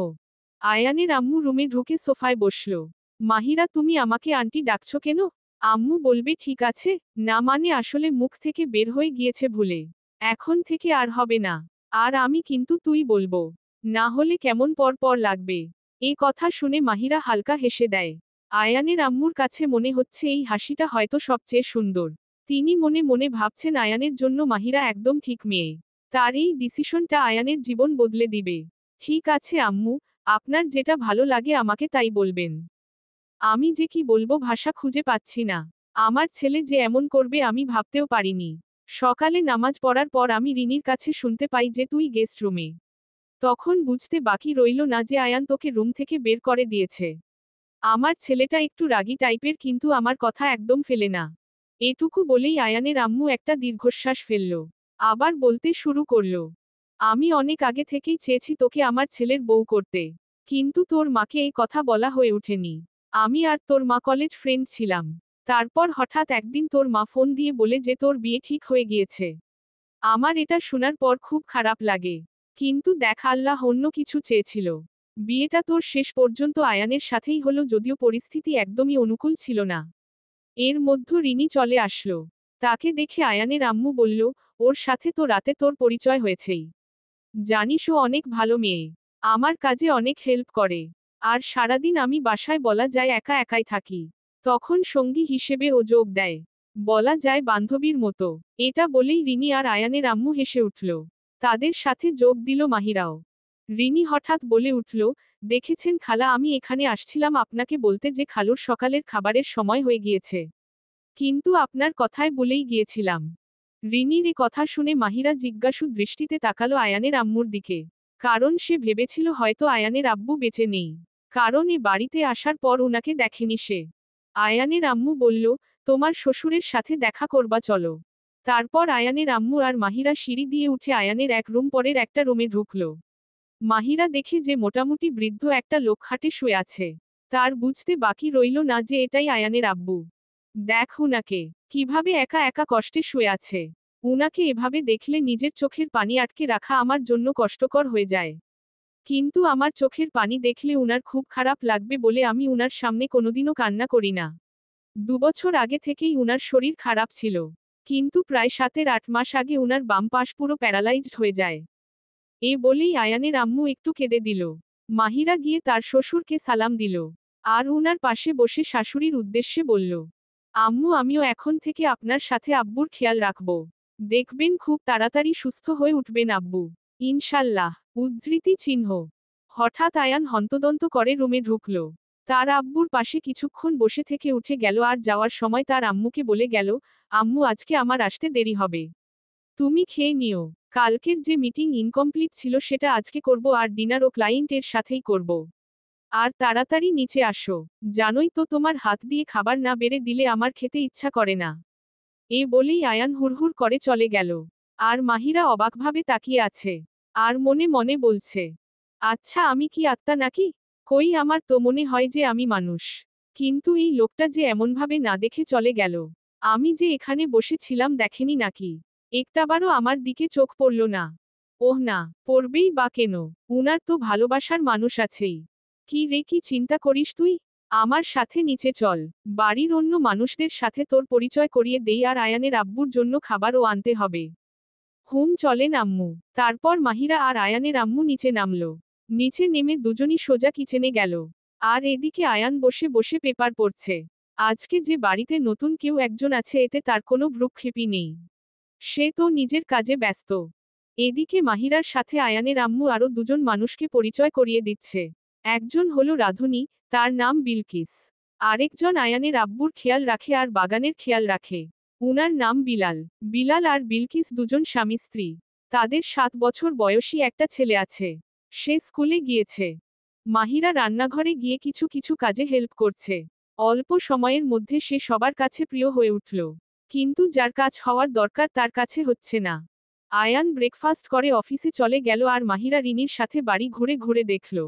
আয়ানের আম্মু রুমে ঢুকে সোফায় বসল। মাহিরা তুমি আমাকে আন্টি ডাকছো কেন? আম্মু বলবে ঠিক আছে, না মানে আসলে মুখ থেকে বের হয়ে গিয়েছে ভুলে। এখন থেকে আর হবে না। আর আমি কিন্তু তুই বলবো। না হলে কেমন পর পর লাগবে। এই কথা শুনে মাহিরা হালকা হেসে দেয়। আয়ানের আম্মুর কাছে মনে হচ্ছে এই হাসিটা হয়তো সবচেয়ে সুন্দর। তিনি মনে মনে ভাবছেন আয়ানের জন্য মাহিরা একদম ঠিক মেয়ে। তার এই ডিসিশনটা আয়ানের জীবন বদলে দিবে। ঠিক আছে আম্মু, আপনার যেটা ভালো লাগে আমাকে তাই বলবেন। আমি যে কি বলবো ভাষা খুঁজে পাচ্ছি না। আমার ছেলে যে এমন করবে আমি ভাবতেও পারিনি। সকালে নামাজ পড়ার পর আমি রিনির কাছে শুনতে পাই যে তুই গেস্ট রুমে। তখন বুঝতে বাকি রইল না যে আয়ান তোকে রুম থেকে বের করে দিয়েছে। আমার ছেলেটা একটু রাগী টাইপের কিন্তু আমার কথা একদম ফেলে না। এটুকু বলেই আয়ানের আম্মু একটা দীর্ঘশ্বাস ফেলল। আবার বলতে শুরু করল। আমি অনেক আগে থেকেই চেয়েছি তোকে আমার ছেলের বউ করতে। কিন্তু তোর মাকে এই কথা বলা হয়ে ওঠেনি। আমি আর তোর মা কলেজ ফ্রেন্ড ছিলাম। তারপর হঠাৎ একদিন তোর মা ফোন দিয়ে বলে যে তোর বিয়ে ঠিক হয়ে গিয়েছে। আমার এটা শোনার পর খুব খারাপ লাগে। কিন্তু দেখ আল্লাহ অন্য কিছু চেয়েছিল। বিয়েটা তোর শেষ পর্যন্ত আয়ানের সাথেই হলো যদিও পরিস্থিতি একদমই অনুকূল ছিল না। এর মধ্যে রিনি চলে আসলো। তাকে দেখে আয়ানের আম্মু বলল, ওর সাথে তো রাতে তোর পরিচয় হয়েছেই। জানিস ও অনেক ভালো মেয়ে। আমার কাজে অনেক হেল্প করে। আর সারাদিন আমি বাসায় বলা যায় একা একাই থাকি। তখন সঙ্গী হিসেবে ও যোগ দেয়। বলা যায় বান্ধবীর মতো। এটা বলেই রিনি আর আয়ানের আম্মু হেসে উঠল। তাদের সাথে যোগ দিল মাহিরাও। রিনি হঠাৎ বলে উঠল, দেখেছেন খালা আমি এখানে আসছিলাম আপনাকে বলতে যে খালুর সকালের খাবারের সময় হয়ে গিয়েছে। কিন্তু আপনার কথায় বলেই গিয়েছিলাম। রিনির এ কথা শুনে মাহিরা জিজ্ঞাসু দৃষ্টিতে তাকালো আয়ানের আম্মুর দিকে। কারণ সে ভেবেছিল হয়তো আয়ানের আব্বু বেঁচে নেই। কারণ এ বাড়িতে আসার পর ওনাকে দেখেনি সে। আয়ানের আম্মু বলল, তোমার শ্বশুরের সাথে দেখা করবা চলো। তারপর আয়ানের আম্মু আর মাহিরা সিঁড়ি দিয়ে উঠে আয়ানের এক রুম পরের একটা রুমে ঢুকল। মাহিরা দেখে যে মোটামুটি বৃদ্ধ একটা লোক খাটে শুয়ে আছে। তার বুঝতে বাকি রইল না যে এটাই আয়ানের আব্বু। দেখ উনাকে, কিভাবে একা একা কষ্টে শুয়ে আছে। উনাকে এভাবে দেখলে নিজের চোখের পানি আটকে রাখা আমার জন্য কষ্টকর হয়ে যায়। কিন্তু আমার চোখের পানি দেখলে উনার খুব খারাপ লাগবে বলে আমি উনার সামনে কোনোদিনও কান্না করি না। 2 বছর আগে থেকেই উনার শরীর খারাপ ছিল। কিন্তু প্রায় 7-8 মাস আগে উনার বাম পাশ পুরো প্যারালাইজড হয়ে যায়। এ বলেই আয়ানের আম্মু একটু কেঁদে দিল। মাহিরা গিয়ে তার শ্বশুরকে সালাম দিল। আর উনার পাশে বসে শাশুড়ির উদ্দেশ্যে বলল, আম্মু আমিও এখন থেকে আপনার সাথে আব্বুর খেয়াল রাখব। দেখবেন খুব তাড়াতাড়ি সুস্থ হয়ে উঠবেন আব্বু। ইনশাল্লাহ। উদ্ধৃতি চিহ্ন। হঠাৎ আয়ান হন্তদন্ত করে রুমে ঢুকল। তার আব্বুর পাশে কিছুক্ষণ বসে থেকে উঠে গেল আর যাওয়ার সময় তার আম্মুকে বলে গেল, আম্মু আজকে আমার আসতে দেরি হবে। তুমি খেয়ে নিও। কালকের যে মিটিং ইনকমপ্লিট ছিল সেটা আজকে করব আর ডিনারও ক্লায়েন্টের সাথেই করব। আর তাড়াতাড়ি নিচে আসো। জানোই তো তোমার হাত দিয়ে খাবার না বেড়ে দিলে আমার খেতে ইচ্ছা করে না। এ বলেই আয়ান হুড়হুড় করে চলে গেল। আর মাহিরা অবাকভাবে তাকিয়ে আছে। আর মনে মনে বলছে, আচ্ছা আমি কি আত্মা নাকি? কই আমার তো মনে হয় যে আমি মানুষ। কিন্তু এই লোকটা যে এমনভাবে না দেখে চলে গেল। আমি যে এখানে বসেছিলাম দেখেনি নাকি? একটাবারও আমার দিকে চোখ পড়ল না। ওহ না, পড়বেই বা কেন? উনার তো ভালোবাসার মানুষ আছেই। কি রে কি চিন্তা করিস তুই? আমার সাথে নিচে চল। বাড়ির অন্য মানুষদের সাথে তোর পরিচয় করিয়ে দেই আর আয়ানের আব্বুর জন্য খাবারও আনতে হবে। হুম চলেন আম্মু। তারপর মাহিরা আর আয়ানের আম্মু নিচে নামলো। নিচে নেমে দুজনই সোজা কিচেনে গেল। আর এদিকে আয়ান বসে বসে পেপার পড়ছে। আজকে যে বাড়িতে নতুন কেউ একজন আছে এতে তার কোনো ভ্রুক্ষেপই নেই। সে তো নিজের কাজে ব্যস্ত। এদিকে মাহিরার সাথে আয়ানের আম্মু আরও দুজন মানুষকে পরিচয় করিয়ে দিচ্ছে। একজন হলো রাধুনী, তার নাম বিলকিস। আরেকজন আয়ানের আব্বুর খেয়াল রাখে আর বাগানের খেয়াল রাখে। উনার নাম বিলাল। বিলাল আর বিলকিস দুজন স্বামী স্ত্রী। তাদের 7 বছর বয়সী একটা ছেলে আছে। সে স্কুলে গিয়েছে। মাহিরা রান্নাঘরে গিয়ে কিছু কিছু কাজে হেল্প করছে। অল্প সময়ের মধ্যে সে সবার কাছে প্রিয় হয়ে উঠল। কিন্তু যার কাজ হওয়ার দরকার তার কাছে হচ্ছে না। আয়ান ব্রেকফাস্ট করে অফিসে চলে গেল আর মাহিরা রিনির সাথে বাড়ি ঘুরে ঘুরে দেখল।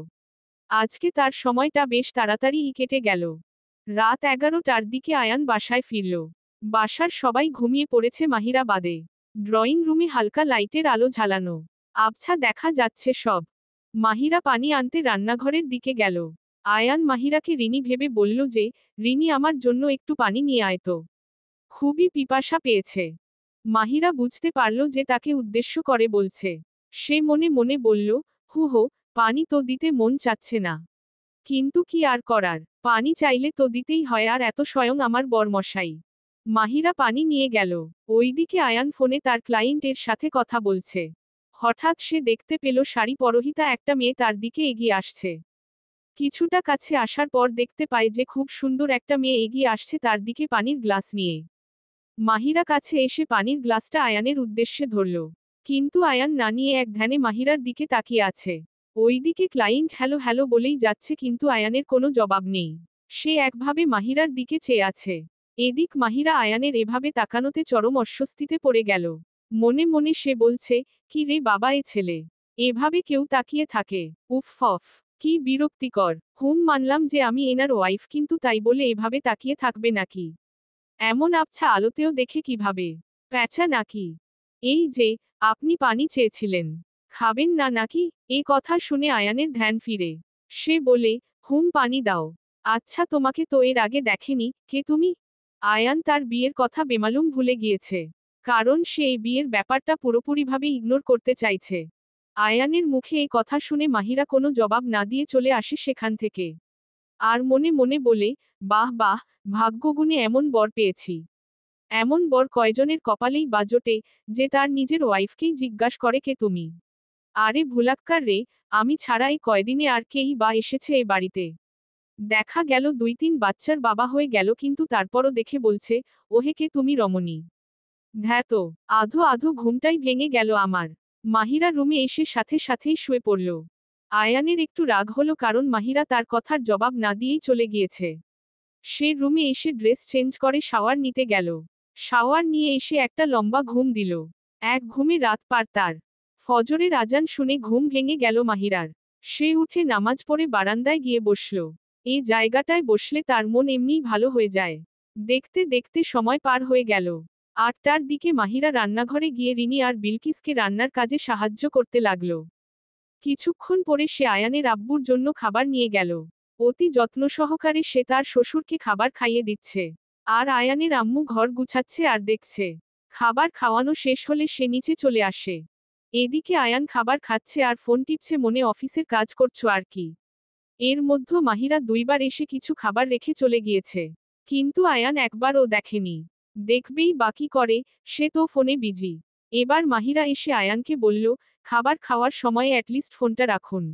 আজকে তার সময়টা বেশ তাড়াতাড়িই কেটে গেল। রাত 11টার দিকে আয়ান বাসায় ফিরল। বাসার সবাই ঘুমিয়ে পড়েছে মাহিরা বাদে। ড্রয়িং রুমে হালকা লাইটের আলো ঝালানো। আবছা দেখা যাচ্ছে সব। মাহিরা পানি আনতে রান্নাঘরের দিকে গেল। আয়ান মাহিরাকে রিনি ভেবে বলল যে, রিনি আমার জন্য একটু পানি নিয়ে আয় তো। খুবই পিপাসা পেয়েছে। মাহিরা বুঝতে পারল যে তাকে উদ্দেশ্য করে বলছে। সে মনে মনে বলল, হু হো, পানি তো দিতে মন চাচ্ছে না। কিন্তু কি আর করার, পানি চাইলে তো দিতেই হয় আর এত স্বয়ং আমার বরমশাই। মাহিরা পানি নিয়ে গেল। ওইদিকে আয়ান ফোনে তার ক্লায়েন্টের সাথে কথা বলছে। হঠাৎ সে দেখতে পেল শাড়ি পরহিতা একটা মেয়ে তার দিকে এগিয়ে আসছে। কিছুটা কাছে আসার পর দেখতে পায় যে খুব সুন্দর একটা মেয়ে এগিয়ে আসছে তার দিকে পানির গ্লাস নিয়ে। মাহিরা কাছে এসে পানির গ্লাসটা আয়ানের উদ্দেশ্যে ধরল। কিন্তু আয়ান না নিয়ে এক ধ্যানে মাহিরার দিকে তাকিয়ে আছে। ওইদিকে ক্লায়েন্ট হ্যালো হ্যালো বলেই যাচ্ছে কিন্তু আয়ানের কোনো জবাব নেই। সে একভাবে মাহিরার দিকে চেয়ে আছে। এদিক মাহিরা আয়ানের এভাবে তাকানোতে চরম অস্বস্তিতে পড়ে গেল। মনে মনে সে বলছে, কি রে বাবা এ ছেলে। এভাবে কেউ তাকিয়ে থাকে। উফ ফফ, কি বিরক্তিকর। মানলাম যে আমি এনার ওয়াইফ কিন্তু তাই বলে এভাবে তাকিয়ে থাকবে নাকি? এমন আবছা আলোতেও দেখে কিভাবে? প্যাঁচা নাকি? এই যে, আপনি পানি চেয়েছিলেন। খাবেন না নাকি? এ কথা শুনে আয়ানের ধ্যান ফিরে। সে বলে, পানি দাও। আচ্ছা তোমাকে তো এর আগে দেখেনি, কে তুমি? আয়ান তার বিয়ের কথা বেমালুম ভুলে গিয়েছে। কারণ সে এই বিয়ের ব্যাপারটা পুরোপুরিভাবে ইগনোর করতে চাইছে। আয়ানের মুখে এই কথা শুনে মাহিরা কোনো জবাব না দিয়ে চলে আসে সেখান থেকে। আর মনে মনে বলে, বাহ বাহ, ভাগ্যগুণে এমন বর পেয়েছি। এমন বর কয়জনের কপালেই বা জোটে, যে তার নিজের ওয়াইফকেই জিজ্ঞাস করে কে তুমি? আরে ভুলাক্কার রে, আমি ছাড়া এই কয়দিনে আর কেই বা এসেছে এ বাড়িতে? দেখা গেল 2-3 বাচ্চার বাবা হয়ে গেল কিন্তু তারপরও দেখে বলছে, ওহে কে তুমি রমণী? ধ্যাতো, আধো আধো ঘুমটাই ভেঙে গেল আমার। মাহিরা রুমে এসে সাথে সাথেই শুয়ে পড়ল। আয়ানের একটু রাগ হলো কারণ মাহিরা তার কথার জবাব না দিয়েই চলে গিয়েছে। সে রুমে এসে ড্রেস চেঞ্জ করে শাওয়ার নিতে গেল। শাওয়ার নিয়ে এসে একটা লম্বা ঘুম দিল। এক ঘুমে রাত পার তার। ফজরের আজান শুনে ঘুম ভেঙে গেল মাহিরার। সে উঠে নামাজ পড়ে বারান্দায় গিয়ে বসল। এই জায়গাটায় বসলে তার মন এমনিই ভালো হয়ে যায়। দেখতে দেখতে সময় পার হয়ে গেল। 8টার দিকে মাহিরা রান্নাঘরে গিয়ে রিনি আর বিলকিসকে রান্নার কাজে সাহায্য করতে লাগল। কিছুক্ষণ পরে সে আয়ানের আব্বুর জন্য খাবার নিয়ে গেল। অতি যত্ন সহকারে সে তার শ্বশুরকে খাবার খাইয়ে দিচ্ছে। আর আয়ানের আম্মু ঘর গুছাচ্ছে আর দেখছে। খাবার খাওয়ানো শেষ হলে সে নিচে চলে আসে। এদিকে আয়ান খাবার খাচ্ছে আর ফোন টিপছে মনে অফিসের কাজ করছো আর কি। এর মধ্যে মাহিরা 2বার এসে কিছু খাবার রেখে চলে গিয়েছে। কিন্তু আয়ান একবারও দেখেনি। দেখবেই বাকি করে, সে তো ফোনে বিজি। এবার মাহিরা এসে আয়ানকে বলল, খাবার খাওয়ার সময় অ্যাটলিস্ট ফোনটা রাখুন।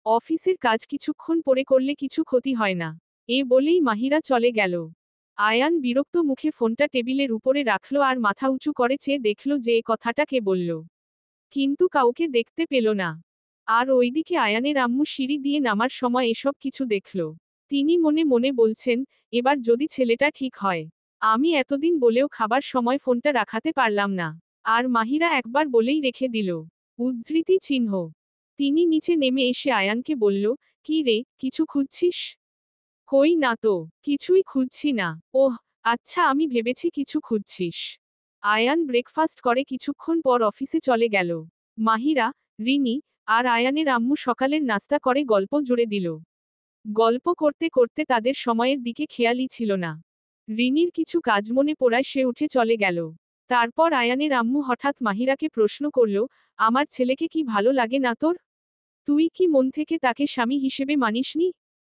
অফিসের কাজ কিছুক্ষণ পরে করলে কিছু ক্ষতি হয় না। এ বলেই মাহিরা চলে গেল। আয়ান বিরক্ত মুখে ফোনটা টেবিলের উপরে রাখল আর মাথা উঁচু করে চেয়ে দেখল যে এ কথাটা কে বলল। কিন্তু কাউকে দেখতে পেল না। আর ওইদিকে আয়ানের আম্মু সিঁড়ি দিয়ে নামার সময় এসব কিছু দেখল। তিনি মনে মনে বলছেন, এবার যদি ছেলেটা ঠিক হয়। আমি এতদিন বলেও খাবার সময় ফোনটা রাখাতে পারলাম না। আর মাহিরা একবার বলেই রেখে দিল। উদ্ধৃতি চিহ্ন। তিনি নিচে নেমে এসে আয়ানকে বলল, কি রে, কিছু খুঁজছিস? কই না তো, কিছুই খুঁজছি না। ওহ, আচ্ছা, আমি ভেবেছি কিছু খুঁজছিস। আয়ান ব্রেকফাস্ট করে কিছুক্ষণ পর অফিসে চলে গেল। মাহিরা, রিনি আর আয়ানের আম্মু সকালের নাস্তা করে গল্প জুড়ে দিল। গল্প করতে করতে তাদের সময়ের দিকে খেয়ালই ছিল না। রিনির কিছু কাজ মনে পড়ায় সে উঠে চলে গেল। তারপর আয়ানের আম্মু হঠাৎ মাহিরাকে প্রশ্ন করল, আমার ছেলেকে কি ভালো লাগে না তোর? তুই কি মন থেকে তাকে স্বামী হিসেবে মানিসনি?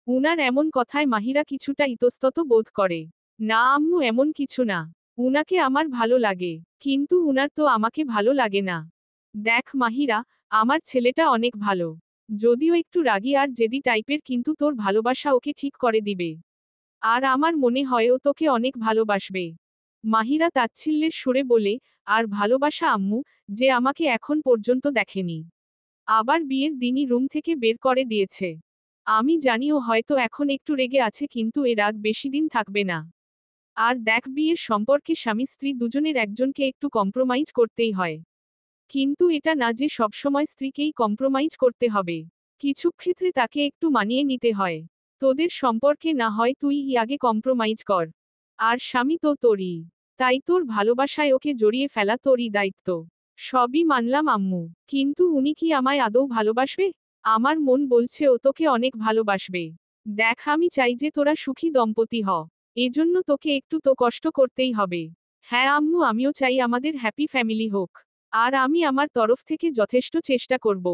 উনার এমন কথায় মাহিরা কিছুটা ইতস্তত বোধ করে। না আম্মু, এমন কিছু না। উনাকে আমার ভালো লাগে, কিন্তু উনার তো আমাকে ভালো লাগে না। দেখ মাহিরা, আমার ছেলেটা অনেক ভালো। যদিও একটু রাগী আর জেদি টাইপের, কিন্তু তোর ভালোবাসা ওকে ঠিক করে দিবে। আর আমার মনে হয় ও তোকে অনেক ভালোবাসবে। মাহিরা তাচ্ছিল্যের সুরে বলে, আর ভালোবাসা আম্মু, যে আমাকে এখন পর্যন্ত দেখেনি। আবার বিয়ের দিনই রুম থেকে বের করে দিয়েছে। আমি জানি ও হয়তো এখন একটু রেগে আছে, কিন্তু এ রাগ বেশি দিন থাকবে না। আর দেখ, বিয়ের সম্পর্কে স্বামী স্ত্রী দুজনের একজনকে একটু কম্প্রোমাইজ করতেই হয়। কিন্তু এটা না যে সবসময় স্ত্রীকেই কম্প্রোমাইজ করতে হবে। কিছু ক্ষেত্রে তাকে একটু মানিয়ে নিতে হয়। তোদের সম্পর্কে না হয় তুই আগে কম্প্রোমাইজ কর। আর স্বামী তো তোরই। তাই তোর ভালোবাসায় ওকে জড়িয়ে ফেলা তোরই দায়িত্ব। সবই মানলাম আম্মু, কিন্তু উনি কি আমায় আদৌ ভালোবাসবে? আমার মন বলছে ও তোকে অনেক ভালোবাসবে। দেখ, আমি চাই যে তোরা সুখী দম্পতি হ। এজন্য তোকে একটু তো কষ্ট করতেই হবে। হ্যাঁ আম্মু, আমিও চাই আমাদের হ্যাপি ফ্যামিলি হোক। আর আমি আমার তরফ থেকে যথেষ্ট চেষ্টা করব।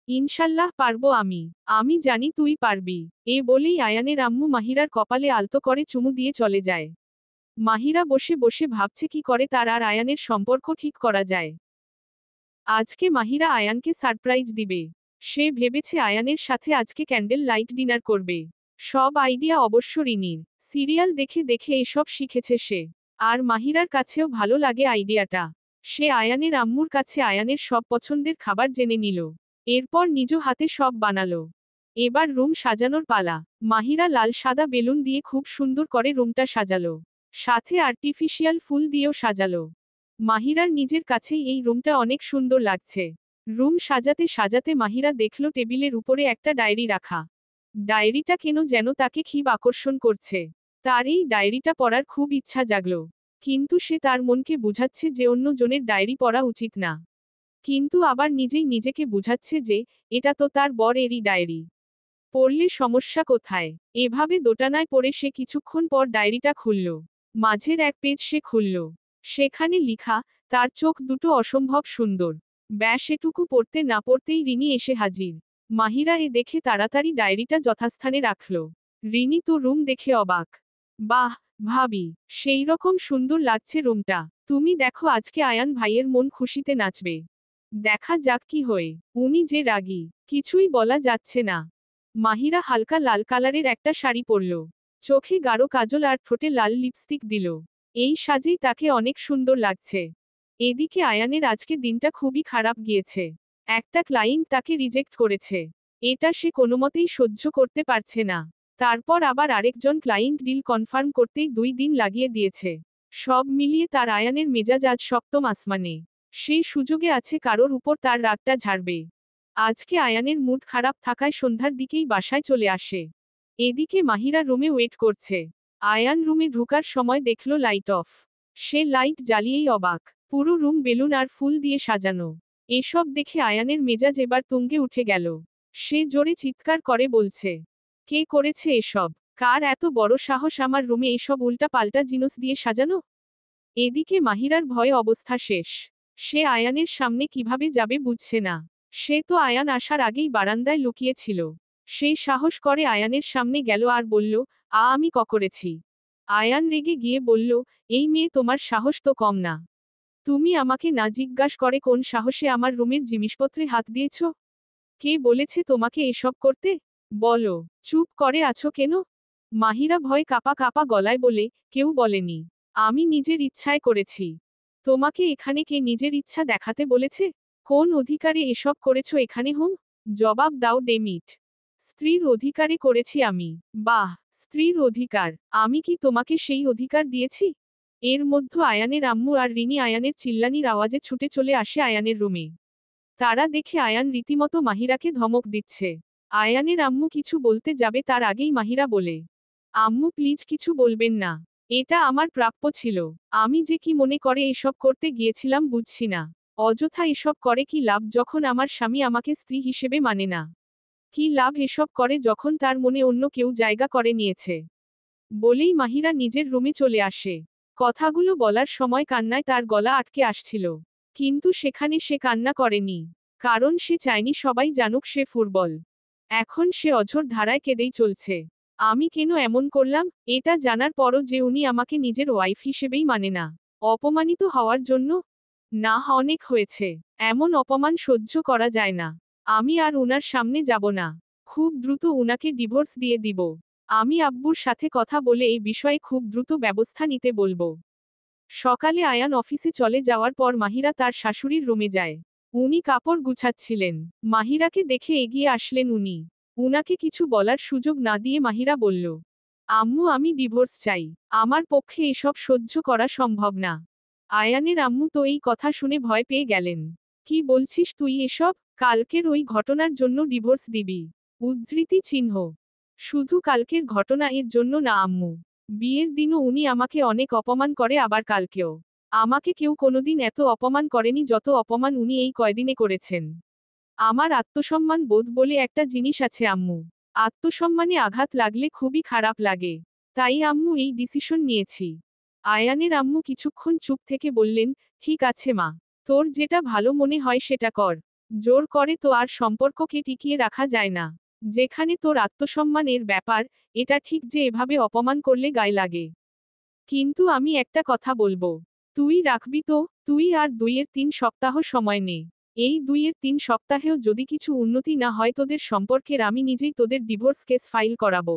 ইনশাল্লাহ পারবো আমি। আমি জানি তুই পারবি। এ বলেই আয়ানের আম্মু মাহিরার কপালে আলতো করে চুমু দিয়ে চলে যায়। মাহিরা বসে বসে ভাবছে কি করে তার আর আয়ানের সম্পর্ক ঠিক করা যায়। আজকে মাহিরা আয়ানকে সারপ্রাইজ দিবে। সে ভেবেছে আয়ানের সাথে আজকে ক্যান্ডেল লাইট ডিনার করবে। সব আইডিয়া অবশ্য রিনির। সিরিয়াল দেখে দেখে এসব শিখেছে সে। আর মাহিরার কাছেও ভালো লাগে আইডিয়াটা। সে আয়ানের আম্মুর কাছে আয়ানের সব পছন্দের খাবার জেনে নিল। এরপর নিজ হাতে সব বানালো। এবার রুম সাজানোর পালা। মাহিরা লাল সাদা বেলুন দিয়ে খুব সুন্দর করে রুমটা সাজালো। সাথে আর্টিফিশিয়াল ফুল দিয়েও সাজালো। মাহিরার নিজের কাছেই এই রুমটা অনেক সুন্দর লাগছে। রুম সাজাতে সাজাতে মাহিরা দেখল টেবিলের উপরে একটা ডায়েরি রাখা। ডায়েরিটা কেন যেন তাকে খুব আকর্ষণ করছে। তার এই ডায়েরিটা পড়ার খুব ইচ্ছা জাগল। কিন্তু সে তার মনকে বুঝাচ্ছে যে অন্য জনের ডায়েরি পড়া উচিত না। কিন্তু আবার নিজেই নিজেকে বুঝাচ্ছে যে এটা তো তার বরেরই ডায়েরি। পড়লে সমস্যা কোথায়? এভাবে দোটানায় পড়ে সে কিছুক্ষণ পর ডায়েরিটা খুলল। মাঝের এক পেজ সে খুলল। সেখানে লিখা, তার চোখ দুটো অসম্ভব সুন্দর। ব্যাস, এটুকু পড়তে না পড়তেই রিনি এসে হাজির। মাহিরা এ দেখে তাড়াতাড়ি ডায়েরিটা যথাস্থানে রাখল। রিনি তো রুম দেখে অবাক। বাহ, ভাবি, সেই রকম সুন্দর লাগছে রুমটা। তুমি দেখো, আজকে আয়ান ভাইয়ের মন খুশিতে নাচবে। দেখা যাক কি হয়। উনি যে রাগী, কিছুই বলা যাচ্ছে না। মাহিরা হালকা লাল কালারের একটা শাড়ি পরল। চোখে গাঢ় কাজল আর ঠোঁটে লাল লিপস্টিক দিল। এই সাজেই তাকে অনেক সুন্দর লাগছে। এদিকে আয়ানের আজকে দিনটা খুবই খারাপ গিয়েছে। একটা ক্লায়েন্ট তাকে রিজেক্ট করেছে। এটা সে কোনোমতেই সহ্য করতে পারছে না। তারপর আবার আরেকজন ক্লায়েন্ট ডিল কনফার্ম করতেই 2 দিন লাগিয়ে দিয়েছে। সব মিলিয়ে তার আয়ানের মেজাজ আজ সপ্তম আসমানে। সেই সুযোগে আছে কারোর উপর তার রাগটা ঝাড়বে। আজকে আয়ানের মুড খারাপ থাকায় সন্ধ্যার দিকেই বাসায় চলে আসে। এদিকে মাহিরা রুমে ওয়েট করছে। আয়ান রুমে ঢোকার সময় দেখল লাইট অফ। সে লাইট জ্বালিয়েই অবাক। পুরো রুম বেলুন আর ফুল দিয়ে সাজানো। এসব দেখে আয়ানের মেজাজ এবার তুঙ্গে উঠে গেল। সে জোরে চিৎকার করে বলছে, কে করেছে এসব? কার এত বড় সাহস আমার রুমে এসব উল্টা পাল্টা জিনিস দিয়ে সাজানো? এদিকে মাহিরার ভয়ে অবস্থা শেষ। সে আয়ানের সামনে কিভাবে যাবে বুঝছে না। সে তো আয়ান আসার আগেই বারান্দায় লুকিয়েছিল। সে সাহস করে আয়ানের সামনে গেল আর বলল, আমি করেছি। আয়ান রেগে গিয়ে বলল, এই মেয়ে, তোমার সাহস তো কম না। তুমি আমাকে না জিজ্ঞাস করে কোন সাহসে আমার রুমের জিনিসপত্রে হাত দিয়েছ? কে বলেছে তোমাকে এসব করতে? বলো। চুপ করে আছো কেন? মাহিরা ভয় কাঁপা কাঁপা গলায় বলে, কেউ বলেনি। আমি নিজের ইচ্ছায় করেছি। তোমাকে এখানে কে নিজের ইচ্ছা দেখাতে বলেছে? কোন অধিকারে এসব করেছো এখানে হুম? জবাব দাও ডেমিট। স্ত্রীর অধিকারে করেছি আমি। বাহ, স্ত্রীর অধিকার। আমি কি তোমাকে সেই অধিকার দিয়েছি? এর মধ্যে আয়ানের আম্মু আর রিনি আয়ানের চিল্লানির আওয়াজে ছুটে চলে আসে আয়ানের রুমে। তারা দেখে আয়ান রীতিমতো মাহিরাকে ধমক দিচ্ছে। আয়ানের আম্মু কিছু বলতে যাবে তার আগেই মাহিরা বলে, আম্মু প্লিজ কিছু বলবেন না। এটা আমার প্রাপ্য ছিল। আমি যে কি মনে করে এসব করতে গিয়েছিলাম বুঝছি না। অযথা এসব করে কি লাভ যখন আমার স্বামী আমাকে স্ত্রী হিসেবে মানে না? কি লাভ এসব করে যখন তার মনে অন্য কেউ জায়গা করে নিয়েছে? বলেই মাহিরা নিজের রুমে চলে আসে। কথাগুলো বলার সময় কান্নায় তার গলা আটকে আসছিল। কিন্তু সেখানে সে কান্না করেনি। কারণ সে চায়নি সবাই জানুক সে ফুটবল। এখন সে অঝোর ধারায় কেঁদেই চলছে। আমি কেন এমন করলাম, এটা জানার পরও যে উনি আমাকে নিজের ওয়াইফ হিসেবেই মানে না। অপমানিত হওয়ার জন্য? না, অনেক হয়েছে। এমন অপমান সহ্য করা যায় না। আমি আর উনার সামনে যাব না। খুব দ্রুত উনাকে ডিভোর্স দিয়ে দিব। আমি আব্বুর সাথে কথা বলে এই বিষয়ে খুব দ্রুত ব্যবস্থা নিতে বলবো। সকালে আয়ান অফিসে চলে যাওয়ার পর মাহিরা তার শাশুড়ির রুমে যায়। উনি কাপড় গুছাচ্ছিলেন। মাহিরাকে দেখে এগিয়ে আসলেন উনি। উনাকে কিছু বলার সুযোগ না দিয়ে মাহিরা বলল, আম্মু আমি ডিভোর্স চাই। আমার পক্ষে এসব সহ্য করা সম্ভব না। আয়ানের আম্মু তো এই কথা শুনে ভয় পেয়ে গেলেন। কি বলছিস তুই এসব? কালকের ওই ঘটনার জন্য ডিভোর্স দিবি? উদ্ধৃতি চিহ্ন। শুধু কালকের ঘটনা এর জন্য না আম্মু। বিয়ের দিনও উনি আমাকে অনেক অপমান করে আবার কালকেও। আমাকে কেউ কোনোদিন এত অপমান করেনি যত অপমান উনি এই কয়দিনে করেছেন। আমার আত্মসম্মান বোধ বলে একটা জিনিস আছে আম্মু। আত্মসম্মানে আঘাত লাগলে খুবই খারাপ লাগে। তাই আম্মু এই ডিসিশন নিয়েছি। আয়ানের আম্মু কিছুক্ষণ চুপ থেকে বললেন, ঠিক আছে মা। তোর যেটা ভালো মনে হয় সেটা কর। জোর করে তো আর সম্পর্ককে টিকিয়ে রাখা যায় না। যেখানে তোর আত্মসম্মানের ব্যাপার, এটা ঠিক যে এভাবে অপমান করলে গায়ে লাগে। কিন্তু আমি একটা কথা বলবো। তুই রাখবি তো? তুই আর 2-3 সপ্তাহ সময় নে। এই 2-3 সপ্তাহেও যদি কিছু উন্নতি না হয় তোদের সম্পর্কের আমি নিজেই তোদের ডিভোর্স কেস ফাইল করাবো।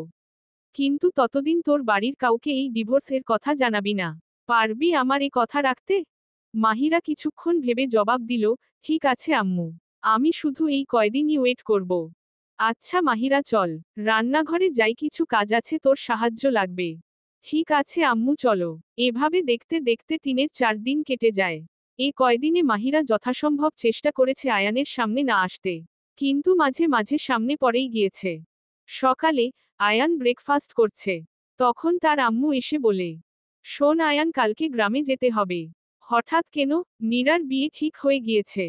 কিন্তু ততদিন তোর বাড়ির কাউকে এই ডিভোর্সের কথা জানাবি না। পারবি আমার এ কথা রাখতে? মাহিরা কিছুক্ষণ ভেবে জবাব দিল, ঠিক আছে আম্মু। আমি শুধু এই কয়দিনই ওয়েট করব। আচ্ছা মাহিরা চল, রান্নাঘরে যাই কিছু কাজ আছে তোর সাহায্য লাগবে। ঠিক আছে আম্মু চলো। এভাবে দেখতে দেখতে 3-4 দিন কেটে যায়। এই কয়দিনে মাহিরা যথাসম্ভব চেষ্টা করেছে আয়ানের সামনে না আসতে। কিন্তু মাঝে মাঝে সামনে পড়েই গিয়েছে। সকালে আয়ান ব্রেকফাস্ট করছে। তখন তার আম্মু এসে বলে, শোন আয়ান কালকে গ্রামে যেতে হবে। হঠাৎ কেন? নীরার বিয়ে ঠিক হয়ে গিয়েছে।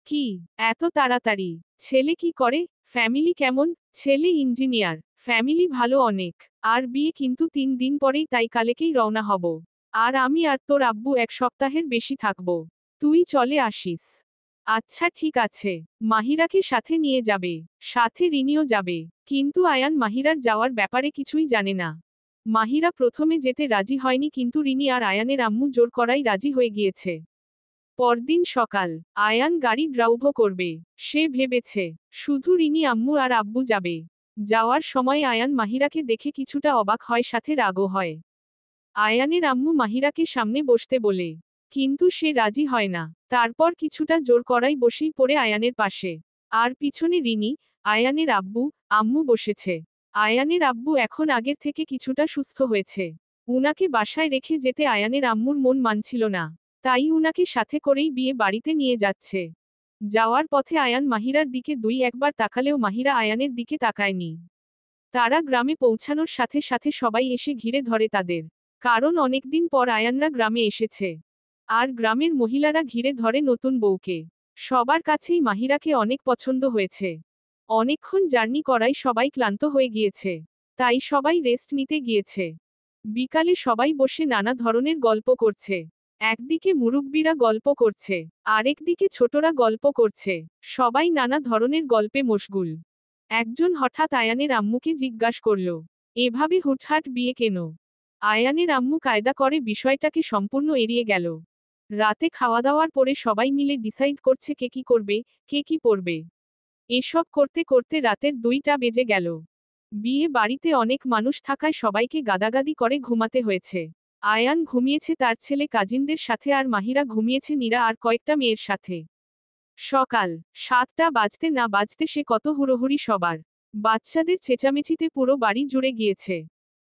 কি? এত তাড়াতাড়ি? ছেলে কি করে? ফ্যামিলি কেমন? ছেলে ইঞ্জিনিয়ার। ফ্যামিলি ভালো অনেক। আর বিয়ে কিন্তু 3 দিন পরেই, তাই কালকেই রওনা হব। আর আমি আর তোর আব্বু 1 সপ্তাহের বেশি থাকব। তুই চলে আসিস। আচ্ছা ঠিক আছে। মাহিরাকে সাথে নিয়ে যাবে। সাথে রিনিও যাবে। কিন্তু আয়ান মাহিরার যাওয়ার ব্যাপারে কিছুই জানে না। মাহিরা প্রথমে যেতে রাজি হয়নি কিন্তু রিনি আর আয়ানের আম্মু জোর করাই রাজি হয়ে গিয়েছে। পরদিন সকাল, আয়ান গাড়ি ড্রাইভ করবে। সে ভেবেছে, শুধু রিনি আম্মু আর আব্বু যাবে। যাওয়ার সময় আয়ান মাহিরাকে দেখে কিছুটা অবাক হয় সাথে রাগও হয়। আয়ানের আম্মু মাহিরাকে সামনে বসতে বলে। কিন্তু সে রাজি হয় না। তারপর কিছুটা জোর করাই বসেই পড়ে আয়ানের পাশে। আর পিছনে রিনি, আয়ানের আব্বু, আম্মু বসেছে। আয়ানের আব্বু এখন আগের থেকে কিছুটা সুস্থ হয়েছে। উনাকে বাসায় রেখে যেতে আয়ানের আম্মুর মন মানছিল না। তাই উনাকে সাথে করেই বিয়ে বাড়িতে নিয়ে যাচ্ছে। যাওয়ার পথে আয়ান মাহিরার দিকে 2-1 বার তাকালেও মাহিরা আয়ানের দিকে তাকায়নি। তারা গ্রামে পৌঁছানোর সাথে সাথে সবাই এসে ঘিরে ধরে তাদের। কারণ অনেকদিন পর আয়ানরা গ্রামে এসেছে। আর গ্রামের মহিলারা ঘিরে ধরে নতুন বউকে। সবার কাছেই মাহিরাকে অনেক পছন্দ হয়েছে। অনেকক্ষণ জার্নি করায় সবাই ক্লান্ত হয়ে গিয়েছে। তাই সবাই রেস্ট নিতে গিয়েছে। বিকালে সবাই বসে নানা ধরনের গল্প করছে। একদিকে মুরুব্বিরা গল্প করছে, আরেকদিকে ছোটরা গল্প করছে। সবাই নানা ধরনের গল্পে মশগুল। একজন হঠাৎ আয়ানের আম্মুকে জিজ্ঞাসা করল, এভাবে হুটহাট বিয়ে কেন? আয়ানের আম্মু কায়দা করে বিষয়টাকে সম্পূর্ণ এড়িয়ে গেল। রাতে খাওয়া দাওয়ার পরে সবাই মিলে ডিসাইড করছে কে কি করবে, কে কি পরবে। এসব করতে করতে রাতের 2টা বেজে গেল। বিয়ে বাড়িতে অনেক মানুষ থাকায় সবাইকে গাদাগাদি করে ঘুমাতে হয়েছে। আয়ান ঘুমিয়েছে তার ছেলে কাজিনদের সাথে আর মাহিরা ঘুমিয়েছে নীরা আর কয়েকটা মেয়ের সাথে। সকাল 7টা বাজতে না বাজতে সে কত হুড়োহুড়ি সবার। বাচ্চাদের চেঁচামেচিতে পুরো বাড়ি জুড়ে গিয়েছে।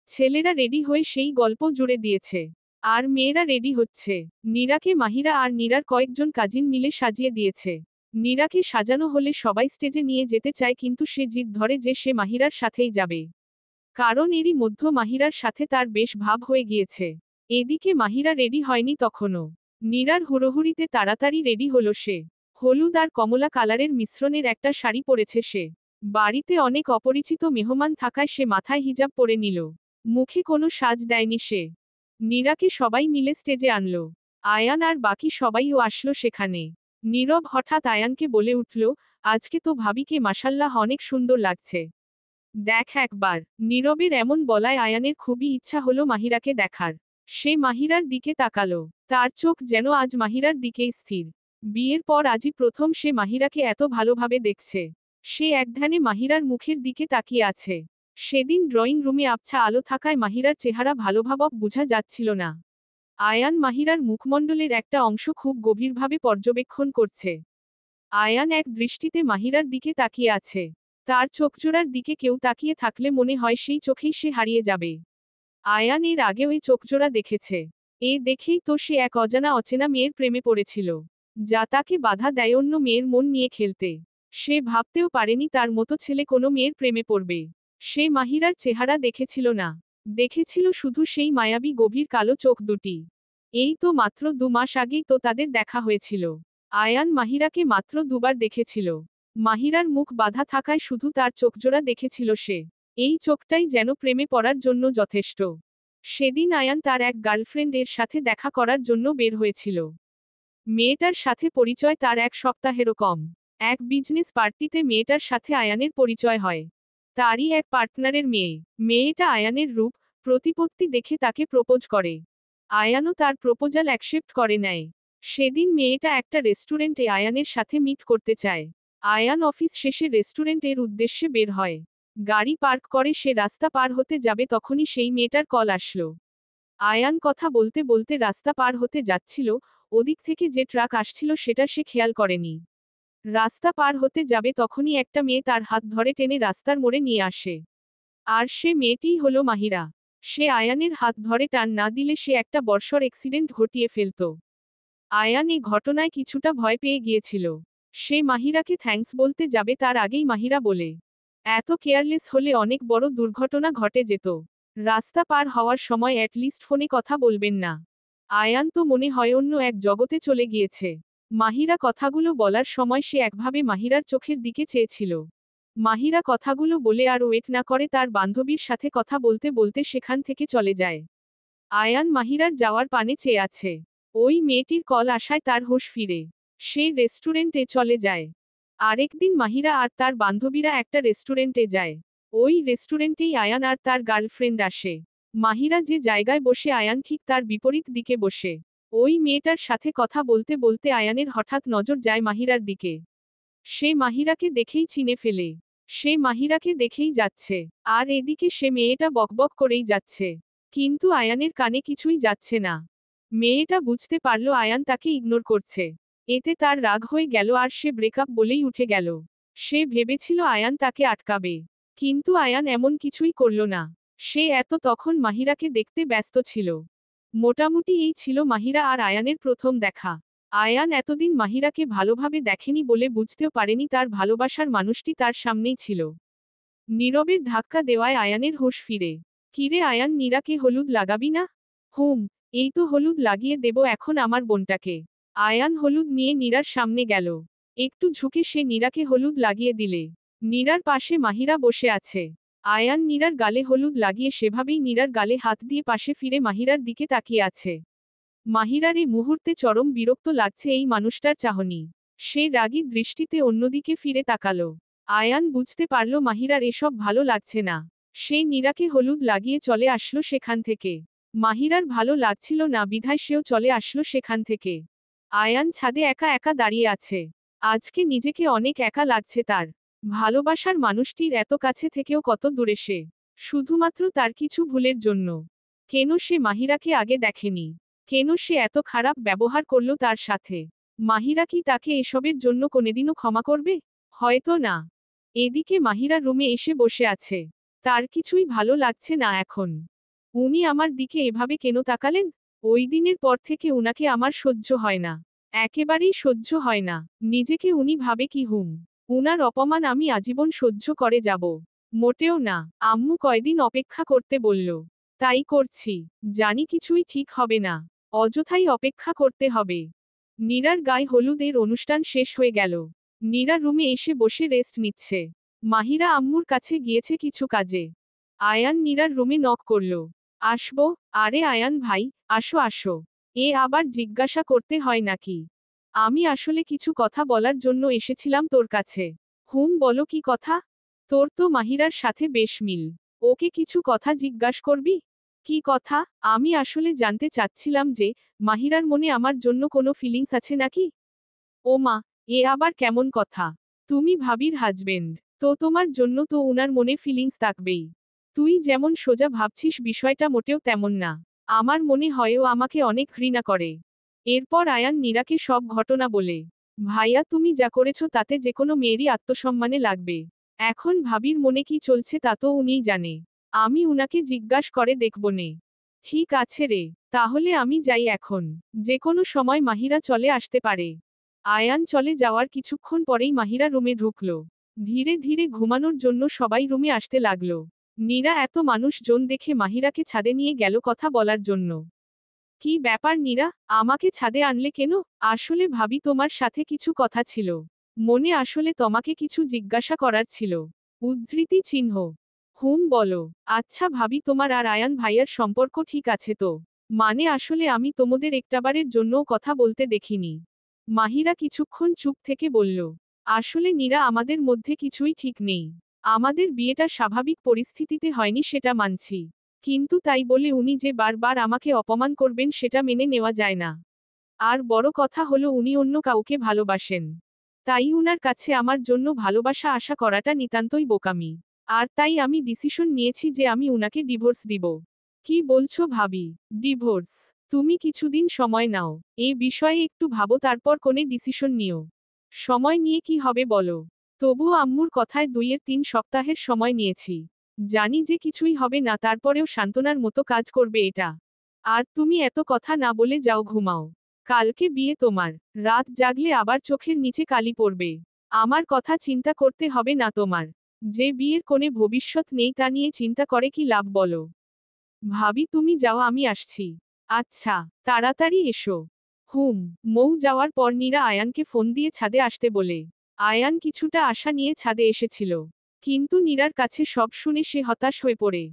ছেলেরা রেডি হয়ে সেই গল্প জুড়ে দিয়েছে। আর মেয়েরা রেডি হচ্ছে। নীরাকে মাহিরা আর নীরার কয়েকজন কাজিন মিলে সাজিয়ে দিয়েছে। নীরাকে সাজানো হলে সবাই স্টেজে নিয়ে যেতে চায় কিন্তু সে জিদ ধরে যে সে মাহিরার সাথেই যাবে। কারণ এরই মধ্যে মাহিরার সাথে তার বেশ ভাব হয়ে গিয়েছে। এদিকে মাহিরা রেডি হয়নি তখনও। নীরার হুড়োহুড়িতে তাড়াতাড়ি রেডি হলো সে। হলুদ আর কমলা কালারের মিশ্রণের একটা শাড়ি পরেছে সে। বাড়িতে অনেক অপরিচিত মেহমান থাকায় সে মাথায় হিজাব পরে নিল। মুখে কোনো সাজ দেয়নি সে। নীরাকে সবাই মিলে স্টেজে আনলো। আয়ান আর বাকি সবাইও আসলো সেখানে। নীরব হঠাৎ আয়ানকে বলে উঠল, আজকে তো ভাবিকে মাশাল্লাহ অনেক সুন্দর লাগছে। দেখ একবার। নীরবের এমন বলায় আয়ানের খুবই ইচ্ছা হলো মাহিরাকে দেখার। সে মাহিরার দিকে তাকালো। তার চোখ যেন আজ মাহিরার দিকেই স্থির। বিয়ের পর আজই প্রথম সে মাহিরাকে এত ভালোভাবে দেখছে। সে একধ্যানে মাহিরার মুখের দিকে তাকিয়ে আছে। সেদিন ড্রয়িং রুমে আবছা আলো থাকায় মাহিরার চেহারা ভালোভাবে বোঝা যাচ্ছিল না। আয়ান মাহিরার মুখমণ্ডলের একটা অংশ খুব গভীরভাবে পর্যবেক্ষণ করছে। আয়ান এক দৃষ্টিতে মাহিরার দিকে তাকিয়ে আছে। তার চোখজোড়ার দিকে কেউ তাকিয়ে থাকলে মনে হয় সেই চোখেই সে হারিয়ে যাবে। আয়ান এর আগেও এই চোখজোড়া দেখেছে। এ দেখেই তো সে এক অজানা অচেনা মেয়ের প্রেমে পড়েছিল, যা তাকে বাধা দেয় অন্য মেয়ের মন নিয়ে খেলতে। সে ভাবতেও পারেনি তার মতো ছেলে কোনো মেয়ের প্রেমে পড়বে। সে মাহিরার চেহারা দেখেছিল না। দেখেছিল শুধু সেই মায়াবী গভীর কালো চোখ দুটি। এই তো মাত্র 2 মাস আগেই তো তাদের দেখা হয়েছিল। আয়ান মাহিরাকে মাত্র 2বার দেখেছিল। মাহিরার মুখ বাঁধা থাকায় শুধু তার চোখজোড়া দেখেছিল সে। এই চোখটাই যেন প্রেমে পড়ার জন্য যথেষ্ট। সেদিন আয়ান তার এক গার্লফ্রেন্ডের সাথে দেখা করার জন্য বের হয়েছিল। মেয়েটার সাথে পরিচয় তার 1 সপ্তাহেরও কম। এক বিজনেস পার্টিতে মেয়েটার সাথে আয়ানের পরিচয় হয়। তারই এক পার্টনারের মেয়ে। মেয়েটা আয়ানের রূপ, প্রতিপত্তি দেখে তাকে প্রপোজ করে। আয়ানও তার প্রপোজাল অ্যাকসেপ্ট করে নেয়। সেদিন মেয়েটা একটা রেস্টুরেন্টে আয়ানের সাথে মিট করতে চায়। আয়ান অফিস শেষে রেস্টুরেন্টের উদ্দেশ্যে বের হয়। গাড়ি পার্ক করে সে রাস্তা পার হতে যাবে তখনই সেই মেয়েটার কল আসলো। আয়ান কথা বলতে বলতে রাস্তা পার হতে যাচ্ছিল, ওদিক থেকে যে ট্রাক আসছিল সেটা সে খেয়াল করেনি। রাস্তা পার হতে যাবে তখনই একটা মেয়ে তার হাত ধরে টেনে রাস্তার মোড়ে নিয়ে আসে। আর সে মেয়েটিই হলো মাহিরা। সে আয়ানের হাত ধরে টান না দিলে সে একটা বর্ষর অ্যাক্সিডেন্ট ঘটিয়ে ফেলত। আয়ান এই ঘটনায় কিছুটা ভয় পেয়ে গিয়েছিল। সে মাহিরাকে থ্যাঙ্কস বলতে যাবে তার আগেই মাহিরা বলে, এত কেয়ারলেস হলে অনেক বড় দুর্ঘটনা ঘটে যেত। রাস্তা পার হওয়ার সময় অ্যাটলিস্ট ফোনে কথা বলবেন না। আয়ান তো মনে হয় অন্য এক জগতে চলে গিয়েছে। মাহিরা কথাগুলো বলার সময় সে একভাবে মাহিরার চোখের দিকে চেয়েছিল। মাহিরা কথাগুলো বলে আর ওয়েট না করে তার বান্ধবীর সাথে কথা বলতে বলতে সেখান থেকে চলে যায়। আয়ান মাহিরার যাওয়ার পানে চেয়ে আছে। ওই মেয়েটির কল আসায় তার হুঁশ ফিরে। সে রেস্টুরেন্টে চলে যায়। আরেকদিন মাহিরা আর তার বান্ধবীরা একটা রেস্টুরেন্টে যায়। ওই রেস্টুরেন্টেই আয়ান আর তার গার্লফ্রেন্ড আসে। মাহিরা যে জায়গায় বসে আয়ান ঠিক তার বিপরীত দিকে বসে। ওই মেয়েটার সাথে কথা বলতে বলতে আয়ানের হঠাৎ নজর যায় মাহিরার দিকে। সে মাহিরাকে দেখেই চিনে ফেলে। সে মাহিরাকে দেখেই যাচ্ছে। আর এদিকে সে মেয়েটা বকবক করেই যাচ্ছে। কিন্তু আয়ানের কানে কিছুই যাচ্ছে না। মেয়েটা বুঝতে পারল আয়ান তাকে ইগনোর করছে। এতে তার রাগ হয়ে গেল আর সে ব্রেকআপ বলেই উঠে গেল। সে ভেবেছিল আয়ান তাকে আটকাবে। কিন্তু আয়ান এমন কিছুই করল না। সে তখন মাহিরাকে দেখতে ব্যস্ত ছিল। মোটামুটি এই ছিল মাহিরা আর আয়ানের প্রথম দেখা। আয়ান এতদিন মাহিরাকে ভালোভাবে দেখেনি বলে বুঝতেও পারেনি তার ভালোবাসার মানুষটি তার সামনেই ছিল। নীরবের ধাক্কা দেওয়ায় আয়ানের হুঁশ ফিরে। কিরে আয়ান, নীরাকে হলুদ লাগাবি না? হুম, এই তো হলুদ লাগিয়ে দেব এখন আমার বোনটাকে। আয়ান হলুদ নিয়ে নীরার সামনে গেল। একটু ঝুঁকে সে নীরাকে হলুদ লাগিয়ে দিলে। নীরার পাশে মাহিরা বসে আছে। আয়ান নীরার গালে হলুদ লাগিয়ে সেভাবেই নীরার গালে হাত দিয়ে পাশে ফিরে মাহিরার দিকে তাকিয়ে আছে। মাহিরার এই মুহূর্তে চরম বিরক্ত লাগছে এই মানুষটার চাহনি। সে রাগী দৃষ্টিতে অন্যদিকে ফিরে তাকালো। আয়ান বুঝতে পারল মাহিরার এসব ভালো লাগছে না। সে নীরাকে হলুদ লাগিয়ে চলে আসলো সেখান থেকে। মাহিরার ভালো লাগছিল না বিধায় সেও চলে আসলো সেখান থেকে। আয়ান ছাদে একা একা দাঁড়িয়ে আছে। আজকে নিজেকে অনেক একা লাগছে তার। ভালোবাসার মানুষটির এত কাছে থেকেও কত দূরে সে। শুধুমাত্র তার কিছু ভুলের জন্য। কেন সে মাহিরাকে আগে দেখেনি? কেন সে এত খারাপ ব্যবহার করলো তার সাথে? মাহিরা কি তাকে এসবের জন্য কোনোদিনও ক্ষমা করবে? হয়তো না। এদিকে মাহিরা রুমে এসে বসে আছে। তার কিছুই ভালো লাগছে না এখন। উনি আমার দিকে এভাবে কেন তাকালেন? ওই দিনের পর থেকে উনাকে আমার সহ্য হয় না। একেবারেই সহ্য হয় না। নিজেকে উনি ভাবে কি উনার অপমান আমি আজীবন সহ্য করে যাব। মোটেও না। আম্মু কয়দিন অপেক্ষা করতে বলল। তাই করছি। জানি কিছুই ঠিক হবে না। অযথাই অপেক্ষা করতে হবে। নীরার গায়ে হলুদের অনুষ্ঠান শেষ হয়ে গেল। নীরা রুমে এসে বসে রেস্ট নিচ্ছে। মাহিরা আম্মুর কাছে গিয়েছে কিছু কাজে। আয়ান নীরার রুমে নক করল। আসবো? আরে আয়ান ভাই, আসো আসো। এ আবার জিজ্ঞাসা করতে হয় নাকি? আমি আসলে কিছু কথা বলার জন্য এসেছিলাম তোর কাছে। বলো কি কথা? তোর তো মাহিরার সাথে বেশ মিল। ওকে কিছু কথা জিজ্ঞাসা করবি? কি কথা? আমি আসলে জানতে চাচ্ছিলাম যে, মাহিরার মনে আমার জন্য কোনো ফিলিংস আছে নাকি? ও মা, এ আবার কেমন কথা? তুমি ভাবির হাজবেন্ড, তো তোমার জন্য তো উনার মনে ফিলিংস থাকবেই। তুই যেমন সোজা ভাবছিস বিষয়টা মোটেও তেমন না। আমার মনে হয় ও আমাকে অনেক ঘৃণা করে। এরপর আয়ান নীরাকে সব ঘটনা বলে। ভাইয়া তুমি যা করেছ তাতে যে কোনো মেয়েরই আত্মসম্মানে লাগবে। এখন ভাবির মনে কি চলছে তা তো উনিই জানে। আমি উনাকে জিজ্ঞাস করে দেখবনে। ঠিক আছে রে, তাহলে আমি যাই এখন। যে কোনো সময় মাহিরা চলে আসতে পারে। আয়ান চলে যাওয়ার কিছুক্ষণ পরেই মাহিরা রুমে ঢুকল। ধীরে ধীরে ঘুমানোর জন্য সবাই রুমে আসতে লাগল। নীরা এত মানুষজন দেখে মাহিরাকে ছাদে নিয়ে গেল কথা বলার জন্য। কি ব্যাপার নীরা, আমাকে ছাদে আনলে কেন? আসলে ভাবি তোমার সাথে কিছু কথা ছিল। মনে আসলে তোমাকে কিছু জিজ্ঞাসা করার ছিল। উদ্ধৃতি চিহ্ন। বলো। আচ্ছা ভাবি তোমার আর আয়ান ভাইয়ার সম্পর্ক ঠিক আছে তো? মানে আসলে আমি তোমাদের একটাবারের জন্যও কথা বলতে দেখিনি। মাহিরা কিছুক্ষণ চুপ থেকে বলল। আসলে নীরা আমাদের মধ্যে কিছুই ঠিক নেই। আমাদের বিয়েটা স্বাভাবিক পরিস্থিতিতে হয়নি সেটা মানছি। কিন্তু তাই বলে উনি যে বারবার আমাকে অপমান করবেন সেটা মেনে নেওয়া যায় না। আর বড় কথা হলো উনি অন্য কাউকে ভালোবাসেন। তাই উনার কাছে আমার জন্য ভালোবাসা আশা করাটা নিতান্তই বোকামি। আর তাই আমি ডিসিশন নিয়েছি যে আমি উনাকে ডিভোর্স দিব। কি বলছো ভাবি? ডিভোর্স? তুমি কিছুদিন সময় নাও। এই বিষয়ে একটু ভাবো তারপর কোনে ডিসিশন নিও। সময় নিয়ে কি হবে বলো? তবুও আম্মুর কথায় 2-3 সপ্তাহের সময় নিয়েছি। জানি যে কিছুই হবে না তারপরেও সান্ত্বনার মতো কাজ করবে এটা। আর তুমি এত কথা না বলে যাও ঘুমাও। কালকে বিয়ে তোমার। রাত জাগলে আবার চোখের নিচে কালি পড়বে। আমার কথা চিন্তা করতে হবে না তোমার। যে বিয়ের কোনে ভবিষ্যৎ নেই তা নিয়ে চিন্তা করে কি লাভ বলো? ভাবি তুমি যাও আমি আসছি। আচ্ছা, তাড়াতাড়ি এসো। মৌ যাওয়ার পর নীরা আয়ানকে ফোন দিয়ে ছাদে আসতে বলে। আয়ান কিছুটা আশা নিয়ে ছাদে এসেছিল। কিন্তু নীরার কাছে সব শুনে সে হতাশ হয়ে পড়ে।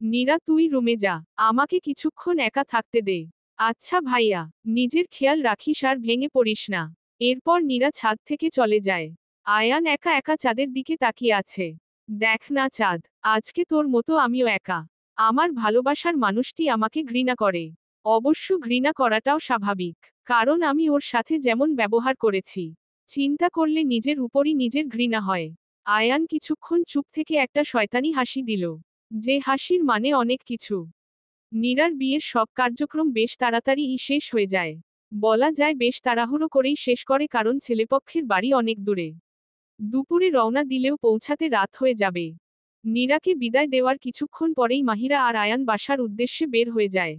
নীরা তুই রুমে যা, আমাকে কিছুক্ষণ একা থাকতে দে। আচ্ছা ভাইয়া, নিজের খেয়াল রাখিস আর ভেঙে পড়িস না। এরপর নীরা ছাদ থেকে চলে যায়। আয়ান একা একা চাঁদের দিকে তাকিয়ে আছে। দেখ না চাঁদ, আজকে তোর মতো আমিও একা। আমার ভালোবাসার মানুষটি আমাকে ঘৃণা করে। অবশ্য ঘৃণা করাটাও স্বাভাবিক। কারণ আমি ওর সাথে যেমন ব্যবহার করেছি। চিন্তা করলে নিজের উপরই নিজের ঘৃণা হয়। আয়ান কিছুক্ষণ চুপ থেকে একটা শয়তানি হাসি দিল। যে হাসির মানে অনেক কিছু। নীরার বিয়ের সব কার্যক্রম বেশ তাড়াতাড়িই শেষ হয়ে যায়। বলা যায় বেশ তাড়াহুড়ো করেই শেষ করে কারণ ছেলেপক্ষের বাড়ি অনেক দূরে। দুপুরে রওনা দিলেও পৌঁছাতে রাত হয়ে যাবে। নীরাকে বিদায় দেওয়ার কিছুক্ষণ পরেই মাহিরা আর আয়ান বাসার উদ্দেশ্যে বের হয়ে যায়।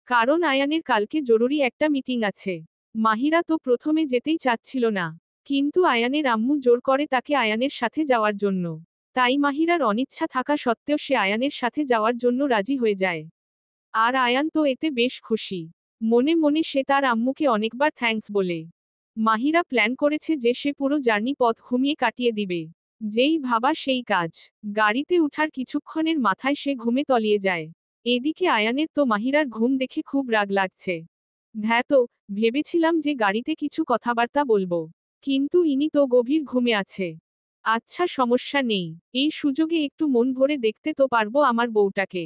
কারণ আয়ানের কালকে জরুরি একটা মিটিং আছে। মাহিরা তো প্রথমে যেতেই চাচ্ছিল না। কিন্তু আয়ানের আম্মু জোর করে তাকে আয়ানের সাথে যাওয়ার জন্য। তাই মাহিরার অনিচ্ছা থাকা সত্ত্বেও সে আয়ানের সাথে যাওয়ার জন্য রাজি হয়ে যায়। আর আয়ান তো এতে বেশ খুশি। মনে মনে সে তার আম্মুকে অনেকবার থ্যাঙ্কস বলে। মাহিরা প্ল্যান করেছে যে সে পুরো জার্নি পথ ঘুমিয়ে কাটিয়ে দিবে। যেই ভাবা সেই কাজ। গাড়িতে উঠার কিছুক্ষণের মাথায় সে ঘুমে তলিয়ে যায়। এদিকে আয়ানের তো মাহিরার ঘুম দেখে খুব রাগ লাগছে। ধ্যাতো, ভেবেছিলাম যে গাড়িতে কিছু কথাবার্তা বলবো। কিন্তু ইনি তো গভীর ঘুমে আছে। আচ্ছা সমস্যা নেই, এই সুযোগে একটু মন ভরে দেখতে তো পারবো আমার বউটাকে।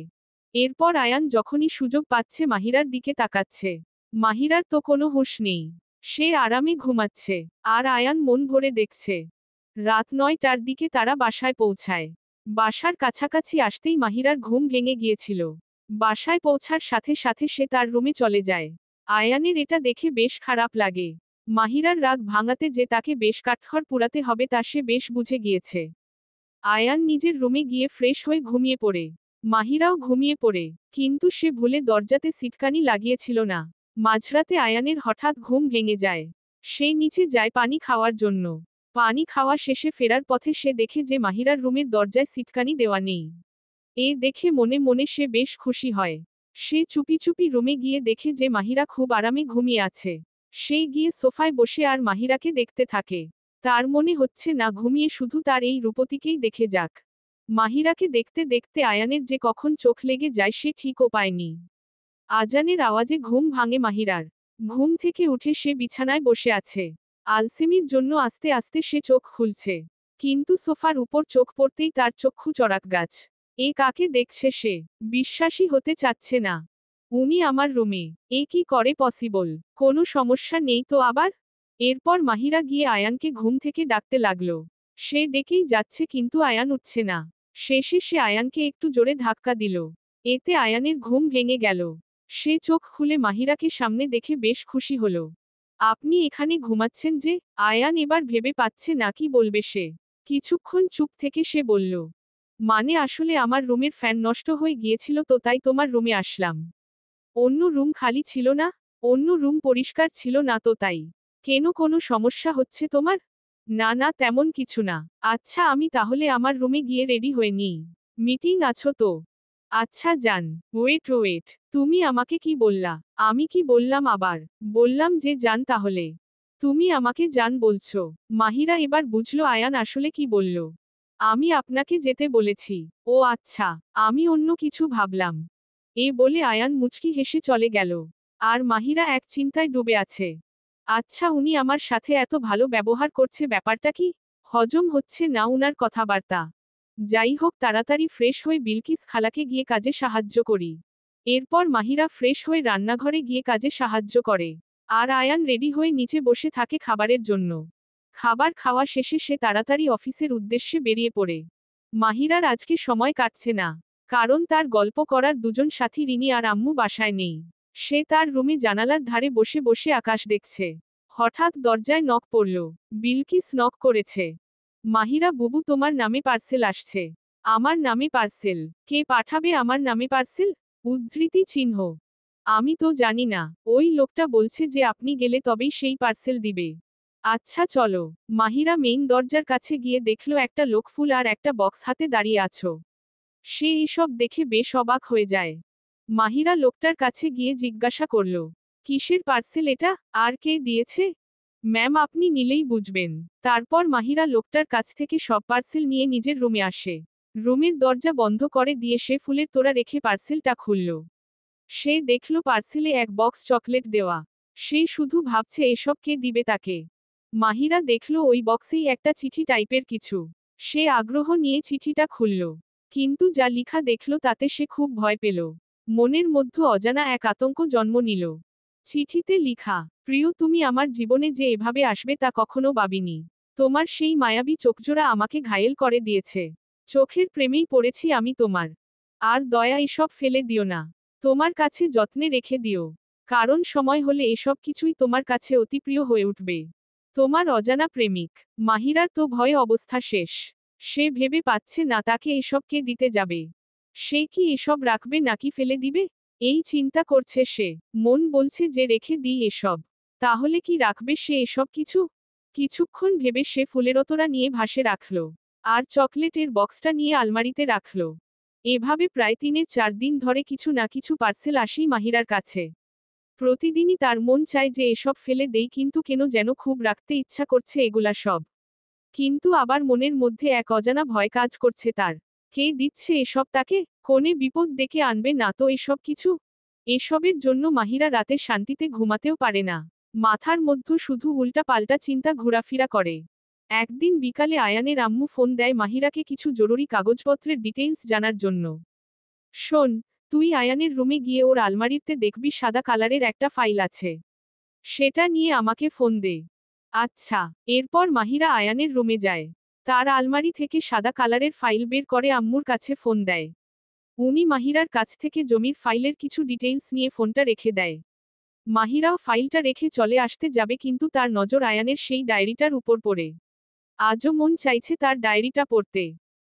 এরপর আয়ান যখনই সুযোগ পাচ্ছে মাহিরার দিকে তাকাচ্ছে। মাহিরার তো কোনো হুঁশ নেই। সে আরামে ঘুমাচ্ছে, আর আয়ান মন ভরে দেখছে। রাত 9টার দিকে তারা বাসায় পৌঁছায়। বাসার কাছাকাছি আসতেই মাহিরার ঘুম ভেঙে গিয়েছিল। বাসায় পৌঁছার সাথে সাথে সে তার রুমে চলে যায়। আয়ানের এটা দেখে বেশ খারাপ লাগে। মাহিরার রাগ ভাঙাতে যে তাকে বেশ কাঠখড় পোড়াতে হবে তা সে বেশ বুঝে গিয়েছে। আয়ান নিজের রুমে গিয়ে ফ্রেশ হয়ে ঘুমিয়ে পড়ে। মাহিরাও ঘুমিয়ে পড়ে, কিন্তু সে ভুলে দরজাতে সিটকানি লাগিয়েছিল না। মাঝরাতে আয়ানের হঠাৎ ঘুম ভেঙে যায়। সে নিচে যায় পানি খাওয়ার জন্য। পানি খাওয়া শেষে ফেরার পথে সে দেখে যে মাহিরার রুমের দরজায় সিটকানি দেওয়া নেই। এ দেখে মনে মনে সে বেশ খুশি হয়। সে চুপি চুপি রুমে গিয়ে দেখে যে মাহিরা খুব আরামে ঘুমিয়ে আছে। সে গিয়ে সোফায় বসে আর মাহিরাকে দেখতে থাকে। তার মনে হচ্ছে না ঘুমিয়ে শুধু তার এই রূপতিকেই দেখে যাক। মাহিরাকে দেখতে দেখতে আয়ানের যে কখন চোখ লেগে যায় সে ঠিকও পায়নি। আজানের আওয়াজে ঘুম ভাঙে মাহিরার। ঘুম থেকে উঠে সে বিছানায় বসে আছে। আলসেমির জন্য আস্তে আস্তে সে চোখ খুলছে। কিন্তু সোফার উপর চোখ পড়তেই তার চক্ষু চড়াক গাছ। এ কাকে দেখছে সে? বিশ্বাসই হতে চাচ্ছে না। উনি আমার রুমে। এ কি করে পসিবল? কোনো সমস্যা নেই তো আবার? এরপর মাহিরা গিয়ে আয়ানকে ঘুম থেকে ডাকতে লাগলো। সে ডেকেই যাচ্ছে কিন্তু আয়ান উঠছে না। শেষে সে আয়ানকে একটু জোরে ধাক্কা দিল। এতে আয়ানের ঘুম ভেঙে গেল। সে চোখ খুলে মাহিরাকে সামনে দেখে বেশ খুশি হল। আপনি এখানে ঘুমাচ্ছেন যে? আয়ান এবার ভেবে পাচ্ছে না কি বলবে সে। কিছুক্ষণ চুপ থেকে সে বলল, মানে আসলে আমার রুমের ফ্যান নষ্ট হয়ে গিয়েছিল তো তাই তোমার রুমে আসলাম। অন্য রুম খালি ছিল না? অন্য রুম পরিষ্কার ছিল না তো তাই। কেন কোনো সমস্যা হচ্ছে তোমার? না না তেমন কিছু না। আচ্ছা আমি তাহলে আমার রুমে গিয়ে রেডি হয়ে নিই। মিটিং আছো তো? আচ্ছা যান। ওয়েট, তুমি আমাকে কি বললা? আমি কি বললাম আবার? বললাম যে যান তাহলে। তুমি আমাকে যান বলছো। মাহিরা এবার বুঝলো আয়ান আসলে কি বলল। আমি আপনাকে যেতে বলেছি। ও আচ্ছা, আমি অন্য কিছু ভাবলাম। এ বলে আয়ান মুচকি হেসে চলে গেল। আর মাহিরা এক চিন্তায় ডুবে আছে। আচ্ছা উনি আমার সাথে এত ভালো ব্যবহার করছে ব্যাপারটা কি? হজম হচ্ছে না উনার কথাবার্তা। যাই হোক তাড়াতাড়ি ফ্রেশ হয়ে বিলকিস খালাকে গিয়ে কাজে সাহায্য করি। এরপর মাহিরা ফ্রেশ হয়ে রান্নাঘরে গিয়ে কাজে সাহায্য করে। আর আয়ান রেডি হয়ে নিচে বসে থাকে খাবারের জন্য। খাবার খাওয়া শেষে সে তাড়াতাড়ি অফিসের উদ্দেশ্যে বেরিয়ে পড়ে। মাহিরার আজকে সময় কাটছে না। কারণ তার গল্প করার দুজন সাথী রিনি আর আম্মু বাসায় নেই। সে তার রুমে জানালার ধারে বসে বসে আকাশ দেখছে। হঠাৎ দরজায় নক পড়ল। বিলকিস নক করেছে। মাহিরা বুবু তোমার নামে পার্সেল আসছে। আমার নামে পার্সেল? কে পাঠাবে আমার নামে পার্সেল? উদ্ধৃতি চিহ্ন। আমি তো জানি না। ওই লোকটা বলছে যে আপনি গেলে তবেই সেই পার্সেল দিবে। আচ্ছা চলো। মাহিরা মেইন দরজার কাছে গিয়ে দেখল একটা লোক ফুল আর একটা বক্স হাতে দাঁড়িয়ে আছো। সে এসব দেখে বেশ অবাক হয়ে যায়। মাহিরা লোকটার কাছে গিয়ে জিজ্ঞাসা করল, কিসের পার্সেল এটা, আর কে দিয়েছে? ম্যাম আপনি নিলেই বুঝবেন। তারপর মাহিরা লোকটার কাছ থেকে সব পার্সেল নিয়ে নিজের রুমে আসে। রুমের দরজা বন্ধ করে দিয়ে সে ফুলের তোড়া রেখে পার্সেলটা খুলল। সে দেখল পার্সেলে এক বক্স চকলেট দেওয়া। সে শুধু ভাবছে এসব কে দিবে তাকে। মাহিরা দেখল ওই বক্সেই একটা চিঠি টাইপের কিছু। সে আগ্রহ নিয়ে চিঠিটা খুলল। কিন্তু যা লিখা দেখল তাতে সে খুব ভয় পেল। মনের মধ্যে অজানা এক আতঙ্ক জন্ম নিল। চিঠিতে লিখা, প্রিয় তুমি আমার জীবনে যে এভাবে আসবে তা কখনো ভাবিনি। তোমার সেই মায়াবী চোখজোড়া আমাকে ঘায়েল করে দিয়েছে। চোখের প্রেমেই পড়েছি আমি তোমার। আর দয়া এসব ফেলে দিও না। তোমার কাছে যত্নে রেখে দিও। কারণ সময় হলে এসব কিছুই তোমার কাছে অতি প্রিয় হয়ে উঠবে। তোমার অজানা প্রেমিক। মাহিরার তো ভয়ে অবস্থা শেষ। সে ভেবে পাচ্ছে না তাকে এসব কে দিতে যাবে। সে কি এসব রাখবে নাকি ফেলে দিবে? এই চিন্তা করছে সে। মন বলছে যে রেখে দিই এসব। তাহলে কি রাখবে সে এসব কিছু? কিছুক্ষণ ভেবে সে ফুলেরতরা নিয়ে ভাসে রাখল। আর চকলেটের বক্সটা নিয়ে আলমারিতে রাখল। এভাবে প্রায় 3-4 দিন ধরে কিছু না কিছু পার্সেল আসেই মাহিরার কাছে। প্রতিদিনই তার মন চায় যে এসব ফেলে দেই কিন্তু কেন যেন খুব রাখতে ইচ্ছা করছে এগুলা সব। কিন্তু আবার মনের মধ্যে এক অজানা ভয় কাজ করছে তার। কে দিচ্ছে এসব তাকে? কোনে বিপদ ডেকে আনবে না তো এসব কিছু? এসবের জন্য মাহিরা রাতে শান্তিতে ঘুমাতেও পারে না। মাথার মধ্যে শুধু উল্টা পাল্টা চিন্তা ঘোরাফেরা করে। একদিন বিকালে আয়ানের আম্মু ফোন দেয় মাহিরাকে কিছু জরুরি কাগজপত্রের ডিটেইলস জানার জন্য। শোন, তুই আয়ানের রুমে গিয়ে ওর আলমারিতে দেখবি সাদা কালারের একটা ফাইল আছে। সেটা নিয়ে আমাকে ফোন দে। আচ্ছা। এরপর মাহিরা আয়ানের রুমে যায়। তার আলমারি থেকে সাদা কালারের ফাইল বের করে আম্মুর কাছে ফোন দেয়। উনি মাহিরার কাছ থেকে জমির ফাইলের কিছু ডিটেইলস নিয়ে ফোনটা রেখে দেয়। মাহিরাও ফাইলটা রেখে চলে আসতে যাবে, কিন্তু তার নজর আয়ানের সেই ডায়েরিটার উপর পড়ে। আজও মন চাইছে তার ডায়েরিটা পড়তে,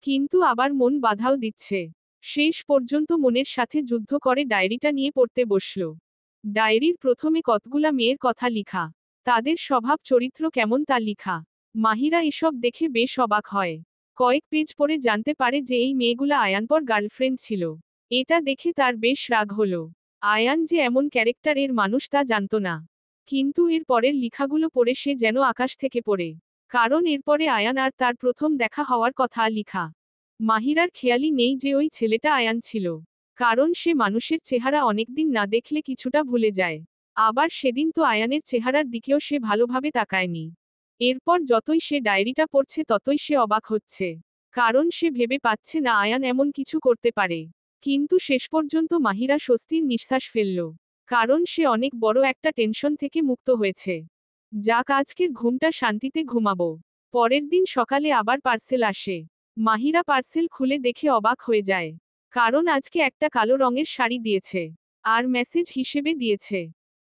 কিন্তু আবার মন বাধাও দিচ্ছে। শেষ পর্যন্ত মনের সাথে যুদ্ধ করে ডায়েরিটা নিয়ে পড়তে বসল। ডায়েরির প্রথমে কতগুলা মেয়ের কথা লিখা, তাদের স্বভাব চরিত্র কেমন তা লিখা। মাহিরা এসব দেখে বেশ অবাক হয়। কয়েক পেজ পড়ে জানতে পারে যে এই মেয়েগুলা আয়ানপর গার্লফ্রেন্ড ছিল। এটা দেখে তার বেশ রাগ হলো। আয়ান যে এমন ক্যারেক্টারের মানুষ তা জানত না। কিন্তু এর পরের লিখাগুলো পড়ে সে যেন আকাশ থেকে পড়ে। কারণ এরপরে আয়ান আর তার প্রথম দেখা হওয়ার কথা লিখা। মাহিরার খেয়ালই নেই যে ওই ছেলেটা আয়ান ছিল। কারণ সে মানুষের চেহারা অনেকদিন না দেখলে কিছুটা ভুলে যায়। আবার সেদিন তো আয়ানের চেহারার দিকেও সে ভালোভাবে তাকায়নি। এরপর যতই সে ডায়েরিটা পড়ছে ততই সে অবাক হচ্ছে। কারণ সে ভেবে পাচ্ছে না আয়ান এমন কিছু করতে পারে। কিন্তু শেষ পর্যন্ত মাহিরা স্বস্তির নিঃশ্বাস ফেলল। কারণ সে অনেক বড় একটা টেনশন থেকে মুক্ত হয়েছে। যাক, আজকের ঘুমটা শান্তিতে ঘুমাবো। পরের দিন সকালে আবার পার্সেল আসে। মাহিরা পার্সেল খুলে দেখে অবাক হয়ে যায়। কারণ আজকে একটা কালো রঙের শাড়ি দিয়েছে। আর মেসেজ হিসেবে দিয়েছে,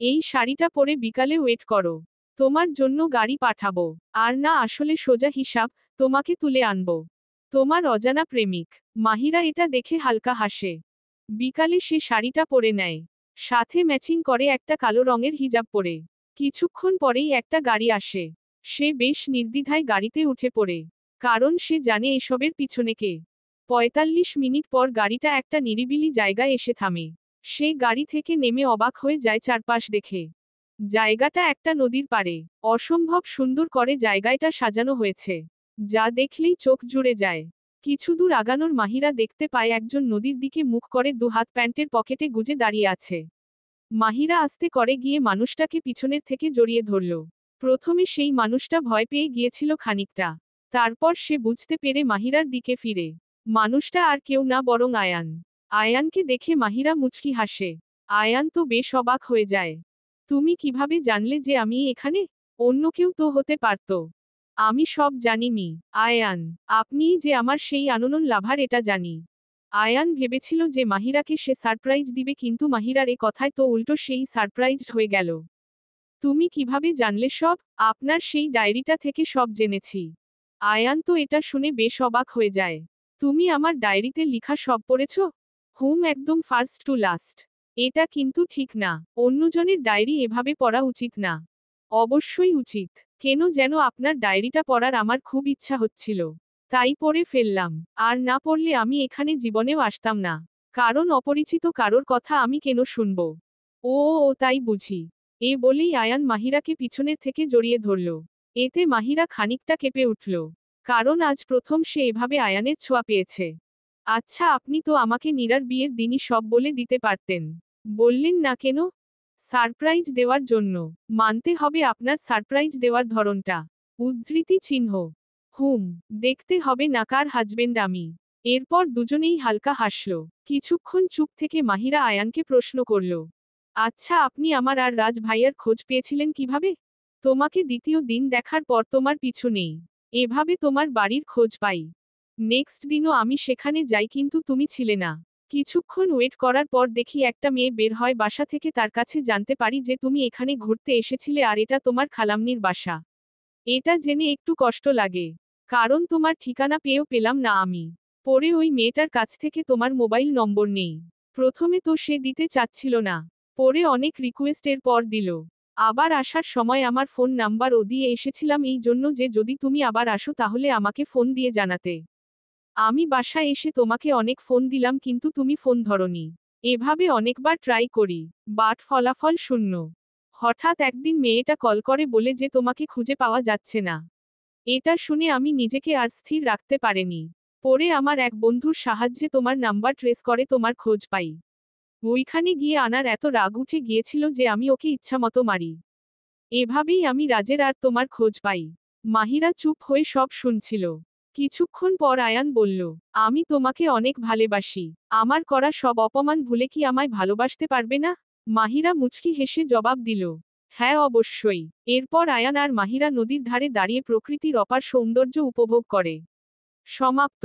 এই শাড়িটা পরে বিকালে ওয়েট করো, তোমার জন্য গাড়ি পাঠাবো। আর না, আসলে সোজা হিসাব, তোমাকে তুলে আনবো। তোমার অজানা প্রেমিক। মাহিরা এটা দেখে হালকা হাসে। বিকালে সে শাড়িটা পরে নেয়। সাথে ম্যাচিং করে একটা কালো রঙের হিজাব পরে। কিছুক্ষণ পরেই একটা গাড়ি আসে। সে বেশ নির্দ্বিধায় গাড়িতে উঠে পড়ে। কারণ সে জানে এসবের পিছনে কে। ৪৫ মিনিট পর গাড়িটা একটা নিরিবিলি জায়গায় এসে থামে। সে গাড়ি থেকে নেমে অবাক হয়ে যায় চারপাশ দেখে। জায়গাটা একটা নদীর পাড়ে। অসম্ভব সুন্দর করে জায়গাটা সাজানো হয়েছে, যা দেখলেই চোখ জুড়ে যায়। কিছু দূর আগানোর মাহিরা দেখতে পায় একজন নদীর দিকে মুখ করে দুহাত প্যান্টের পকেটে গুজে দাঁড়িয়ে আছে। মাহিরা আস্তে করে গিয়ে মানুষটাকে পিছনের থেকে জড়িয়ে ধরল। প্রথমে সেই মানুষটা ভয় পেয়ে গিয়েছিল খানিকটা। তারপর সে বুঝতে পেরে মাহিরার দিকে ফিরে। মানুষটা আর কেউ না, বরং আয়ান। আয়ানকে দেখে মাহিরা মুচকি হাসে। আয়ান তো বেশ অবাক হয়ে যায়। তুমি কিভাবে জানলে যে আমি এখানে? অন্য কেউ তো হতে পারত। আমি সব জানি মি। আয়ান, আপনিই যে আমার সেই আননোন লাভার এটা জানি। আয়ান ভেবেছিল যে মাহিরাকে সে সারপ্রাইজ দিবে, কিন্তু মাহিরার এ কথায় তো উল্টো সেই সারপ্রাইজড হয়ে গেল। তুমি কিভাবে জানলে সব? আপনার সেই ডায়েরিটা থেকে সব জেনেছি। আয়ান তো এটা শুনে বেশ অবাক হয়ে যায়। তুমি আমার ডায়েরিতে লিখা সব পড়েছ? হুম, একদম ফার্স্ট টু লাস্ট। এটা কিন্তু ঠিক না। অন্যজনের ডায়েরি এভাবে পড়া উচিত না। অবশ্যই উচিত। কেন যেন আপনার ডায়েরিটা পড়ার আমার খুব ইচ্ছা হচ্ছিল, তাই পড়ে ফেললাম। আর না পড়লে আমি এখানে জীবনেও আসতাম না। কারণ অপরিচিত কারোর কথা আমি কেন শুনব? ও ও, তাই বুঝি। এ বলেই আয়ান মাহিরাকে পিছনের থেকে জড়িয়ে ধরল। এতে মাহিরা খানিকটা কেঁপে উঠল। কারণ আজ প্রথম সে এভাবে আয়ানের ছোঁয়া পেয়েছে। আচ্ছা, আপনি তো আমাকে নীরার বিয়ের দিনই সব বলে দিতে পারতেন। বললেন না কেন? সারপ্রাইজ দেওয়ার জন্য। মানতে হবে আপনার সারপ্রাইজ দেওয়ার ধরনটা। উদ্ধৃতি চিহ্ন। হুম, দেখতে হবে না কার হাজবেন্ড আমি। এরপর দুজনেই হালকা হাসল। কিছুক্ষণ চুপ থেকে মাহিরা আয়ানকে প্রশ্ন করল, আচ্ছা, আপনি আমার আর রাজ ভাইয়ার খোঁজ পেয়েছিলেন কিভাবে? তোমাকে দ্বিতীয় দিন দেখার পর তোমার পিছু নেই, এভাবে তোমার বাড়ির খোঁজ পাই। নেক্সট দিনও আমি সেখানে যাই, কিন্তু তুমি ছিলে না। কিছুক্ষণ ওয়েট করার পর দেখি একটা মেয়ে বের হয় বাসা থেকে, তার কাছে জানতে পারি যে তুমি এখানে ঘুরতে এসেছিলে আর এটা তোমার খালামনির বাসা। এটা জেনে একটু কষ্ট লাগে। কারণ তোমার ঠিকানা পেয়েও পেলাম না আমি। পরে ওই মেয়েটার কাছ থেকে তোমার মোবাইল নম্বর নেই। প্রথমে তো সে দিতে চাচ্ছিল না। পরে অনেক রিকোয়েস্টের পর দিল। আবার আসার সময় আমার ফোন নাম্বার ও দিয়ে এসেছিলাম, এই জন্য যে যদি তুমি আবার আসো তাহলে আমাকে ফোন দিয়ে জানাতে। আমি বাসায় এসে তোমাকে অনেক ফোন দিলাম, কিন্তু তুমি ফোন ধরনি। এভাবে অনেকবার ট্রাই করি, বাট ফলাফল শূন্য। হঠাৎ একদিন মেয়েটা কল করে বলে যে তোমাকে খুঁজে পাওয়া যাচ্ছে না। এটা শুনে আমি নিজেকে আর স্থির রাখতে পারিনি। পরে আমার এক বন্ধুর সাহায্যে তোমার নাম্বার ট্রেস করে তোমার খোঁজ পাই। ওইখানে গিয়ে আনার এত রাগ উঠে গিয়েছিল যে আমি ওকে ইচ্ছামতো মারি। এভাবেই আমি রাজের আর তোমার খোঁজ পাই। মাহিরা চুপ হয়ে সব শুনছিল। কিছুক্ষণ পর আয়ান বলল, আমি তোমাকে অনেক ভালোবাসি। আমার করা সব অপমান ভুলে কি আমায় ভালোবাসতে পারবে না? মাহিরা মুচকি হেসে জবাব দিল, হ্যাঁ অবশ্যই। এরপর আয়ান আর মাহিরা নদীর ধারে দাঁড়িয়ে প্রকৃতির অপার সৌন্দর্য উপভোগ করে। সমাপ্ত।